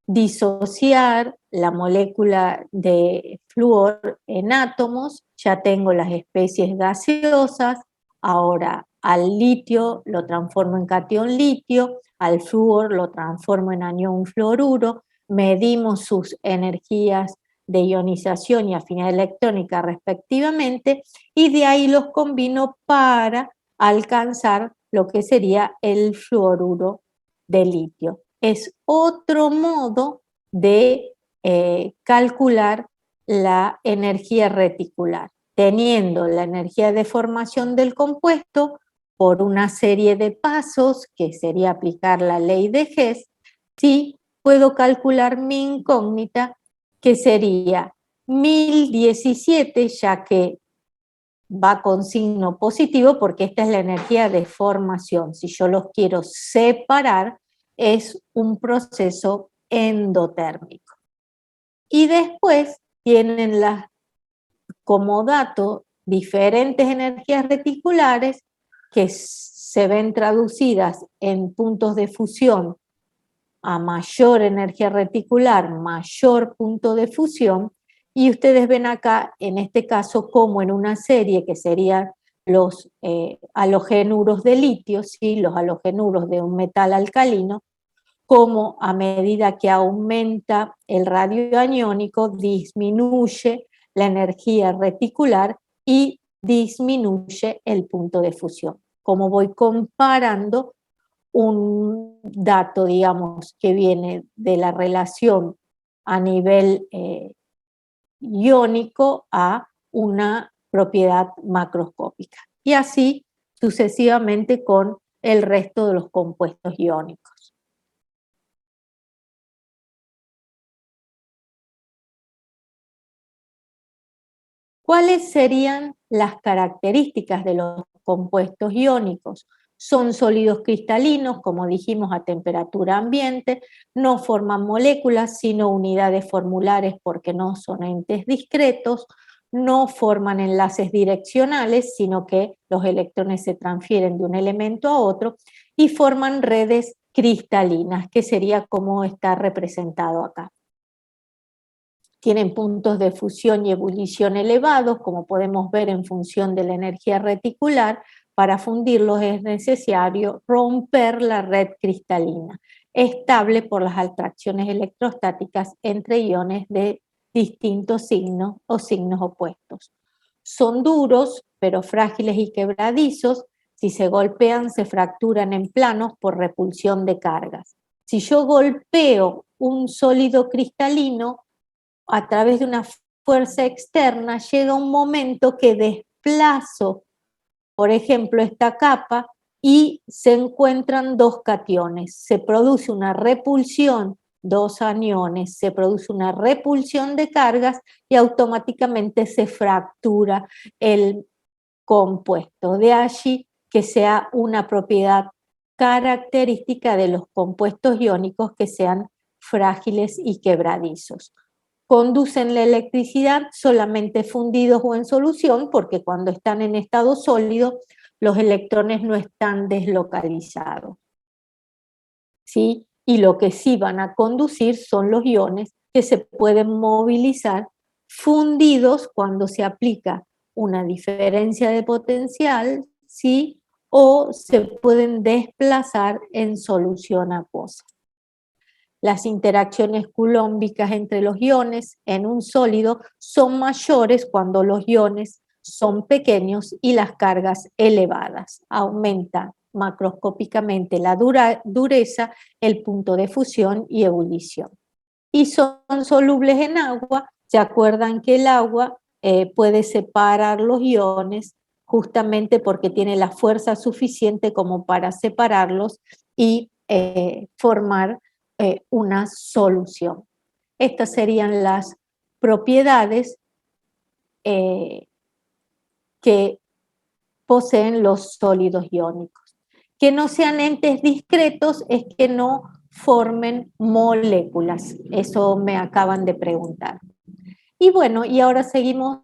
disociar la molécula de flúor en átomos, ya tengo las especies gaseosas, ahora al litio lo transformo en catión litio, al flúor lo transformo en anión fluoruro, medimos sus energías de ionización y afinidad electrónica respectivamente, y de ahí los combino para alcanzar lo que sería el fluoruro de litio. Es otro modo de calcular la energía reticular, teniendo la energía de formación del compuesto por una serie de pasos, que sería aplicar la ley de Hess. Sí, puedo calcular mi incógnita, que sería 1017, ya que va con signo positivo porque esta es la energía de formación. Si yo los quiero separar, es un proceso endotérmico. Y después tienen como dato diferentes energías reticulares que se ven traducidas en puntos de fusión. A mayor energía reticular, mayor punto de fusión, y ustedes ven acá, en este caso, como en una serie que serían los halogenuros de litio, ¿sí? Los halogenuros de un metal alcalino, como a medida que aumenta el radio aniónico, disminuye la energía reticular y disminuye el punto de fusión. Como voy comparando un dato, digamos, que viene de la relación a nivel iónico a una propiedad macroscópica. Y así sucesivamente con el resto de los compuestos iónicos. ¿Cuáles serían las características de los compuestos iónicos? Son sólidos cristalinos, como dijimos, a temperatura ambiente, no forman moléculas, sino unidades formulares porque no son entes discretos, no forman enlaces direccionales, sino que los electrones se transfieren de un elemento a otro y forman redes cristalinas, que sería como está representado acá. Tienen puntos de fusión y ebullición elevados, como podemos ver en función de la energía reticular. Para fundirlos es necesario romper la red cristalina, estable por las atracciones electrostáticas entre iones de distintos signos o signos opuestos. Son duros, pero frágiles y quebradizos. Si se golpean, se fracturan en planos por repulsión de cargas. Si yo golpeo un sólido cristalino a través de una fuerza externa, llega un momento que desplazo, por ejemplo, esta capa y se encuentran dos cationes. Se produce una repulsión, dos aniones, se produce una repulsión de cargas y automáticamente se fractura el compuesto. De allí que sea una propiedad característica de los compuestos iónicos que sean frágiles y quebradizos. Conducen la electricidad solamente fundidos o en solución, porque cuando están en estado sólido, los electrones no están deslocalizados, ¿sí? Y lo que sí van a conducir son los iones que se pueden movilizar fundidos cuando se aplica una diferencia de potencial, ¿sí? O se pueden desplazar en solución acuosa. Las interacciones culómbicas entre los iones en un sólido son mayores cuando los iones son pequeños y las cargas elevadas. Aumenta macroscópicamente la dureza, el punto de fusión y ebullición. Y son solubles en agua. ¿Se acuerdan que el agua puede separar los iones justamente porque tiene la fuerza suficiente como para separarlos y formar una solución? Estas serían las propiedades que poseen los sólidos iónicos. Que no sean entes discretos es que no formen moléculas. Eso me acaban de preguntar. Y bueno, y ahora seguimos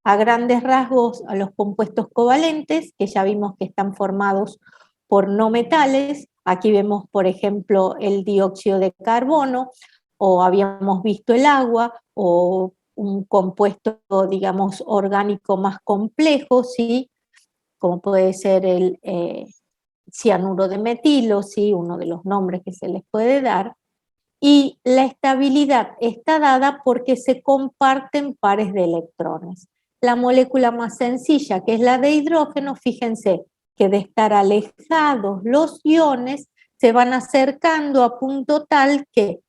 a grandes rasgos a los compuestos covalentes, que ya vimos que están formados por no metales. Aquí vemos, por ejemplo, el dióxido de carbono, o habíamos visto el agua, o un compuesto, digamos, orgánico más complejo, ¿sí? Como puede ser el cianuro de metilo, ¿sí? Uno de los nombres que se les puede dar. Y la estabilidad está dada porque se comparten pares de electrones. La molécula más sencilla, que es la de hidrógeno, fíjense que de estar alejados los iones se van acercando a punto tal que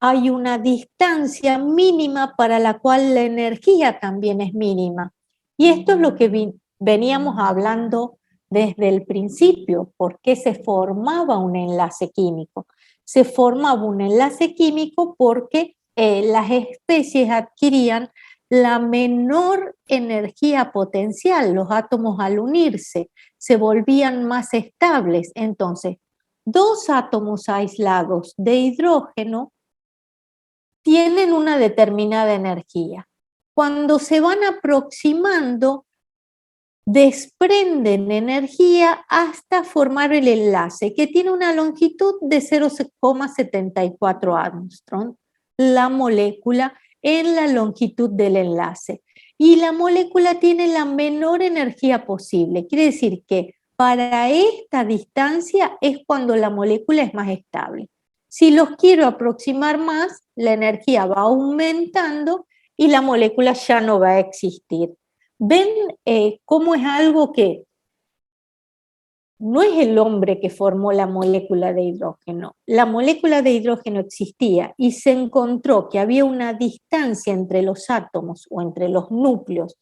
hay una distancia mínima para la cual la energía también es mínima. Y esto es lo que veníamos hablando desde el principio, por qué se formaba un enlace químico. Se formaba un enlace químico porque las especies adquirían la menor energía potencial. Los átomos al unirse se volvían más estables. Entonces, dos átomos aislados de hidrógeno tienen una determinada energía. Cuando se van aproximando, desprenden energía hasta formar el enlace, que tiene una longitud de 0,74 Armstrong, la molécula en la longitud del enlace. Y la molécula tiene la menor energía posible. Quiere decir que para esta distancia es cuando la molécula es más estable. Si los quiero aproximar más, la energía va aumentando y la molécula ya no va a existir. ¿Ven cómo es algo que no es el hombre que formó la molécula de hidrógeno? La molécula de hidrógeno existía y se encontró que había una distancia entre los átomos o entre los núcleos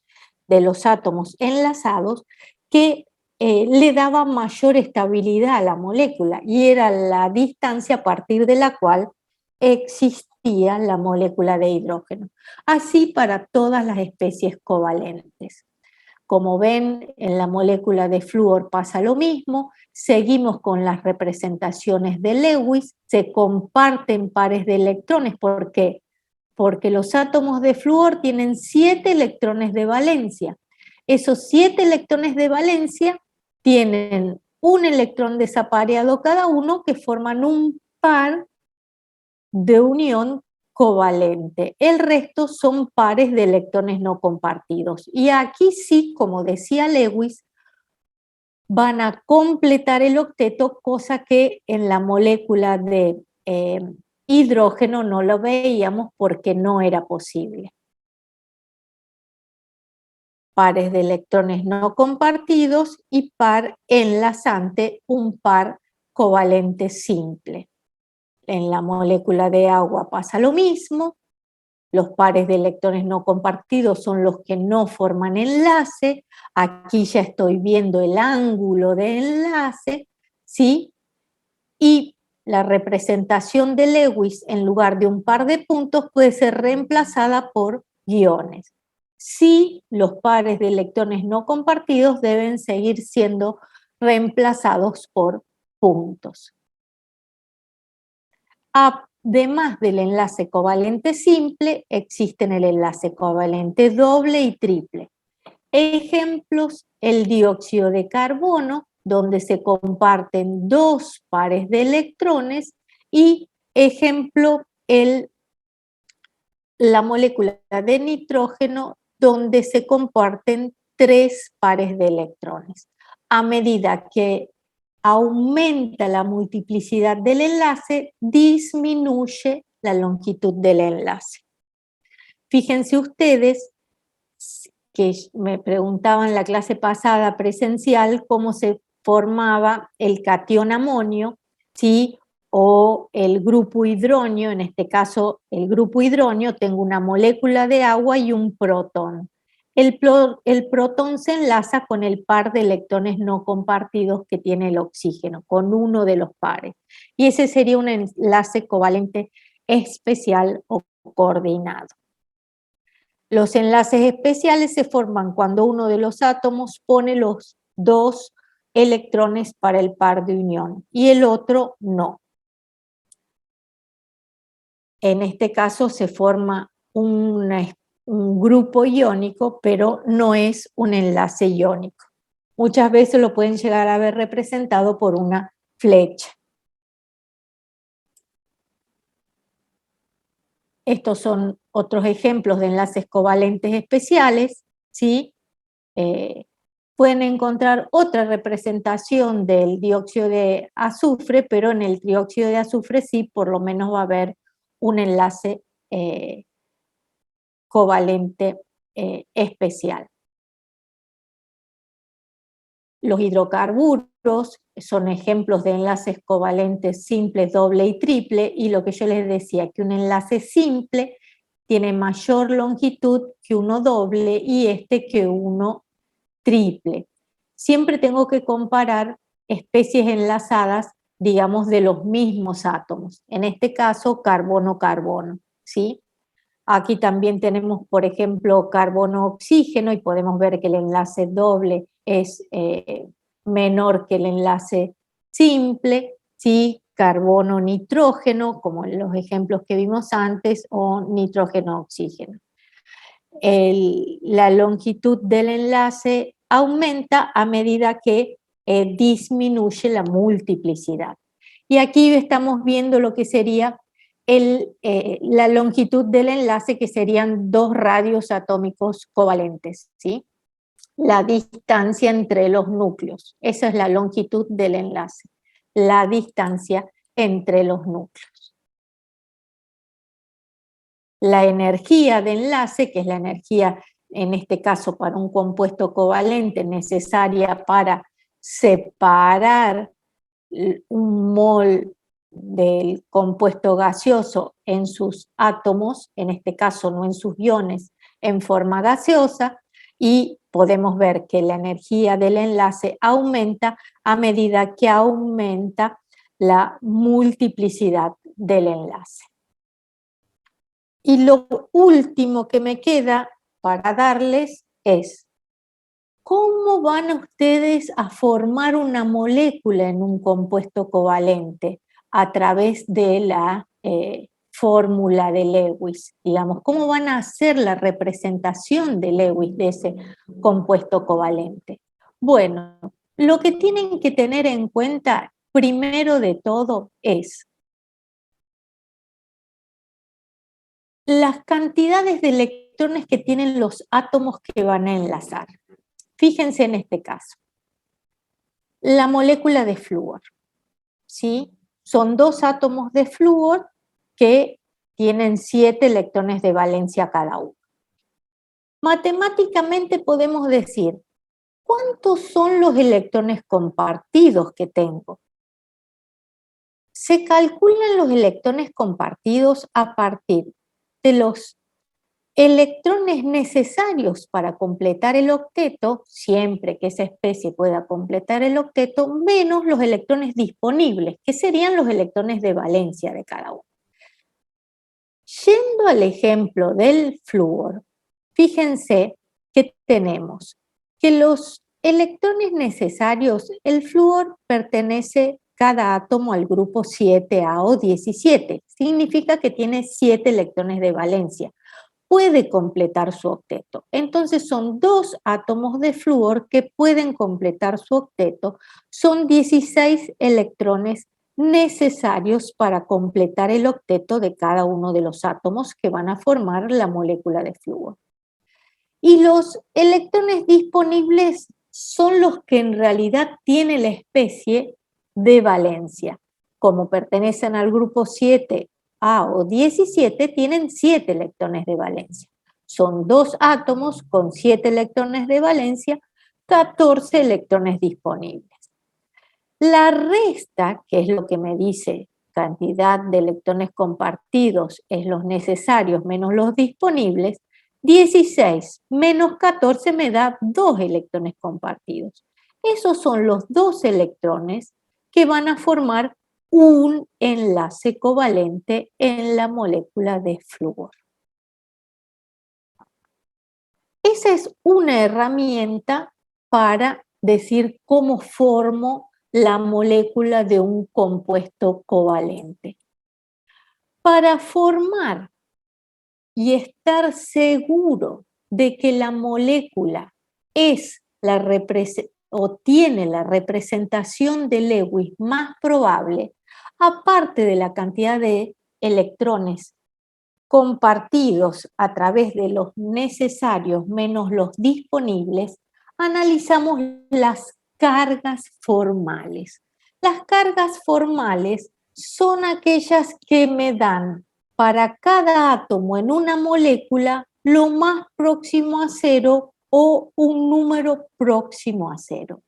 de los átomos enlazados que le daba mayor estabilidad a la molécula, y era la distancia a partir de la cual existía la molécula de hidrógeno. Así para todas las especies covalentes. Como ven, en la molécula de flúor pasa lo mismo. Seguimos con las representaciones de Lewis. Se comparten pares de electrones porque porque los átomos de flúor tienen 7 electrones de valencia. Esos 7 electrones de valencia tienen un electrón desapareado cada uno que forman un par de unión covalente. El resto son pares de electrones no compartidos. Y aquí sí, como decía Lewis, van a completar el octeto, cosa que en la molécula de hidrógeno no lo veíamos porque no era posible. Pares de electrones no compartidos y par enlazante, un par covalente simple. En la molécula de agua pasa lo mismo, los pares de electrones no compartidos son los que no forman enlace, aquí ya estoy viendo el ángulo de enlace, ¿sí? Y la representación de Lewis en lugar de un par de puntos puede ser reemplazada por guiones. Sí, los pares de electrones no compartidos deben seguir siendo reemplazados por puntos. Además del enlace covalente simple, existen el enlace covalente doble y triple. Ejemplos, el dióxido de carbono, donde se comparten 2 pares de electrones, y ejemplo, la molécula de nitrógeno, donde se comparten 3 pares de electrones. A medida que aumenta la multiplicidad del enlace, disminuye la longitud del enlace. Fíjense ustedes que me preguntaban en la clase pasada presencial cómo se formaba el catión amonio, ¿sí? O el grupo hidronio, en este caso el grupo hidronio, tengo una molécula de agua y un protón. El protón se enlaza con el par de electrones no compartidos que tiene el oxígeno, con uno de los pares. Y ese sería un enlace covalente especial o coordinado. Los enlaces especiales se forman cuando uno de los átomos pone los 2 electrones para el par de unión y el otro no. En este caso se forma un grupo iónico, pero no es un enlace iónico. Muchas veces lo pueden llegar a ver representado por una flecha. Estos son otros ejemplos de enlaces covalentes especiales, ¿sí? Pueden encontrar otra representación del dióxido de azufre, pero en el dióxido de azufre sí, por lo menos va a haber un enlace covalente especial. Los hidrocarburos son ejemplos de enlaces covalentes simples, doble y triple, y lo que yo les decía, que un enlace simple tiene mayor longitud que uno doble y este que uno triple. Siempre tengo que comparar especies enlazadas, digamos, de los mismos átomos. En este caso, carbono-carbono, ¿sí? Aquí también tenemos, por ejemplo, carbono-oxígeno y podemos ver que el enlace doble es menor que el enlace simple, ¿sí? Carbono-nitrógeno, como en los ejemplos que vimos antes, o nitrógeno-oxígeno. La longitud del enlace aumenta a medida que disminuye la multiplicidad. Y aquí estamos viendo lo que sería la longitud del enlace, que serían 2 radios atómicos covalentes, ¿sí? La distancia entre los núcleos, esa es la longitud del enlace, la distancia entre los núcleos. La energía de enlace, que es la energía, en este caso para un compuesto covalente, necesaria para separar un mol del compuesto gaseoso en sus átomos, en este caso no en sus iones, en forma gaseosa, y podemos ver que la energía del enlace aumenta a medida que aumenta la multiplicidad del enlace. Y lo último que me queda para darles es, ¿cómo van ustedes a formar una molécula en un compuesto covalente? A través de la fórmula de Lewis, digamos, cómo van a hacer la representación de Lewis de ese compuesto covalente. Bueno, lo que tienen que tener en cuenta, primero de todo, es las cantidades de electrones que tienen los átomos que van a enlazar. Fíjense en este caso. La molécula de flúor, ¿sí? Son 2 átomos de flúor que tienen 7 electrones de valencia cada uno. Matemáticamente podemos decir, ¿cuántos son los electrones compartidos que tengo? Se calculan los electrones compartidos a partir de los electrones necesarios para completar el octeto, siempre que esa especie pueda completar el octeto, menos los electrones disponibles, que serían los electrones de valencia de cada uno. Yendo al ejemplo del flúor, fíjense que tenemos que los electrones necesarios, el flúor pertenece cada átomo al grupo 7A o 17, significa que tiene 7 electrones de valencia. Puede completar su octeto. Entonces son 2 átomos de flúor que pueden completar su octeto, son 16 electrones necesarios para completar el octeto de cada uno de los átomos que van a formar la molécula de flúor. Y los electrones disponibles son los que en realidad tiene la especie de valencia. Como pertenecen al grupo 7A o 17, tienen 7 electrones de valencia. Son 2 átomos con 7 electrones de valencia, 14 electrones disponibles. La resta, que es lo que me dice cantidad de electrones compartidos, es los necesarios menos los disponibles, 16 menos 14 me da 2 electrones compartidos. Esos son los 2 electrones que van a formar un enlace covalente en la molécula de flúor. Esa es una herramienta para decir cómo formo la molécula de un compuesto covalente. Para formar y estar seguro de que la molécula es o tiene la representación de Lewis más probable, aparte de la cantidad de electrones compartidos a través de los necesarios menos los disponibles, analizamos las cargas formales. Las cargas formales son aquellas que me dan para cada átomo en una molécula lo más próximo a 0 o un número próximo a 0.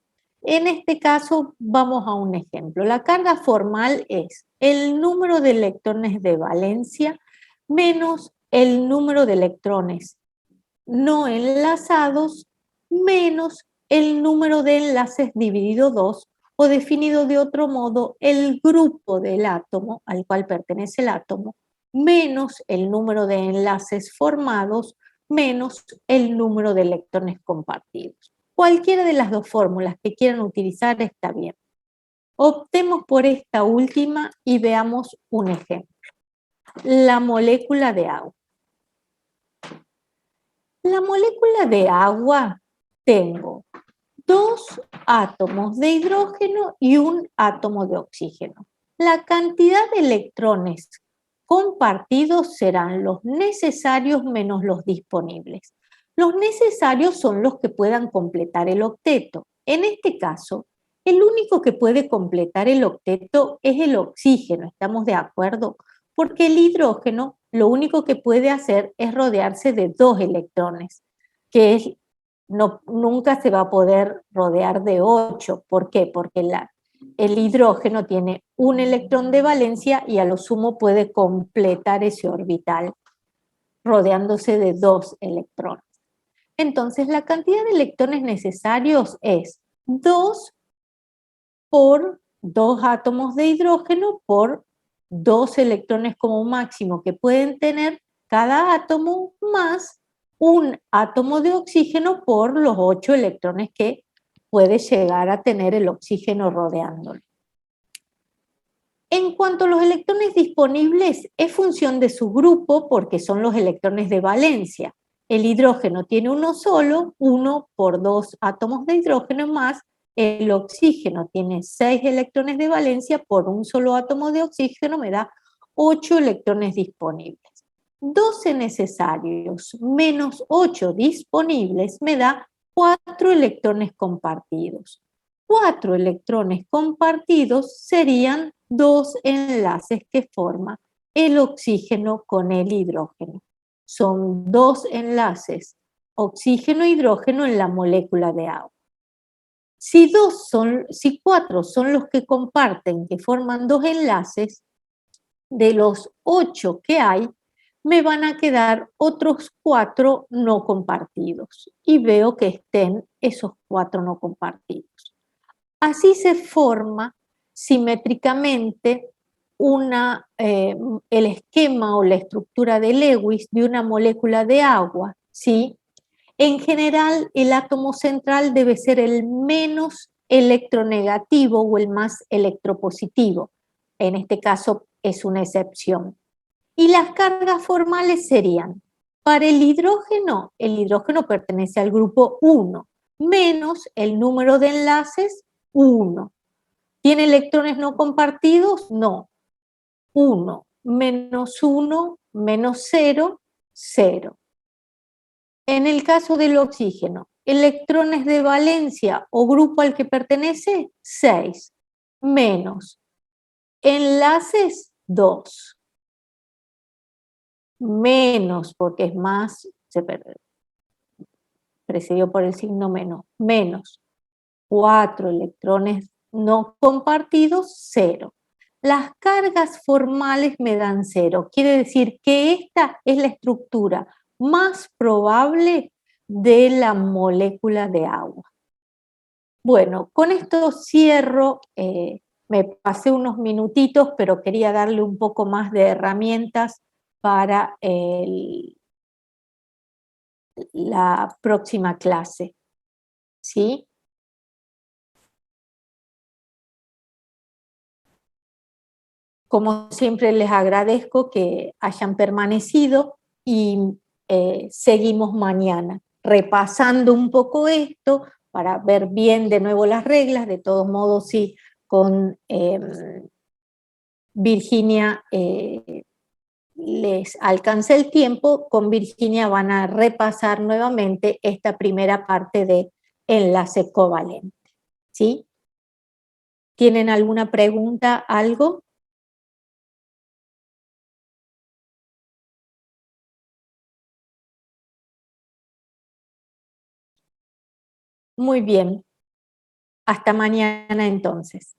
En este caso vamos a un ejemplo. La carga formal es el número de electrones de valencia menos el número de electrones no enlazados menos el número de enlaces dividido 2, o definido de otro modo, el grupo del átomo al cual pertenece el átomo menos el número de enlaces formados menos el número de electrones compartidos. Cualquiera de las 2 fórmulas que quieran utilizar está bien. Optemos por esta última y veamos un ejemplo. La molécula de agua. La molécula de agua tengo 2 átomos de hidrógeno y un átomo de oxígeno. La cantidad de electrones compartidos serán los necesarios menos los disponibles. Los necesarios son los que puedan completar el octeto. En este caso, el único que puede completar el octeto es el oxígeno, ¿estamos de acuerdo? Porque el hidrógeno lo único que puede hacer es rodearse de 2 electrones, que nunca se va a poder rodear de 8. ¿Por qué? Porque el hidrógeno tiene un electrón de valencia y a lo sumo puede completar ese orbital rodeándose de 2 electrones. Entonces la cantidad de electrones necesarios es 2 por 2 átomos de hidrógeno por 2 electrones como máximo que pueden tener cada átomo más un átomo de oxígeno por los 8 electrones que puede llegar a tener el oxígeno rodeándolo. En cuanto a los electrones disponibles, es función de su grupo porque son los electrones de valencia. El hidrógeno tiene uno solo, 1 por 2 átomos de hidrógeno más. El oxígeno tiene 6 electrones de valencia por un solo átomo de oxígeno, me da 8 electrones disponibles. 12 necesarios menos 8 disponibles me da 4 electrones compartidos. 4 electrones compartidos serían 2 enlaces que forma el oxígeno con el hidrógeno. Son 2 enlaces, oxígeno-hidrógeno en la molécula de agua. Si 4 son los que comparten, que forman 2 enlaces, de los 8 que hay, me van a quedar otros 4 no compartidos. Y veo que estén esos 4 no compartidos. Así se forma simétricamente el esquema o la estructura de Lewis de una molécula de agua, ¿sí? En general, el átomo central debe ser el menos electronegativo o el más electropositivo. En este caso es una excepción. Y las cargas formales serían, para el hidrógeno pertenece al grupo 1, menos el número de enlaces, 1. ¿Tiene electrones no compartidos? No. 1, menos 1, menos 0, 0. En el caso del oxígeno, electrones de valencia o grupo al que pertenece, 6, menos enlaces, 2. Menos, porque es más, precedido por el signo menos 4 electrones no compartidos, 0. Las cargas formales me dan 0. Quiere decir que esta es la estructura más probable de la molécula de agua. Bueno, con esto cierro. Me pasé unos minutitos, pero quería darle un poco más de herramientas para la próxima clase. ¿Sí? Como siempre les agradezco que hayan permanecido y seguimos mañana repasando un poco esto para ver bien de nuevo las reglas. De todos modos, sí, con Virginia les alcancé el tiempo, con Virginia van a repasar nuevamente esta primera parte de enlace covalente. ¿Sí? ¿Tienen alguna pregunta, algo? Muy bien. Hasta mañana entonces.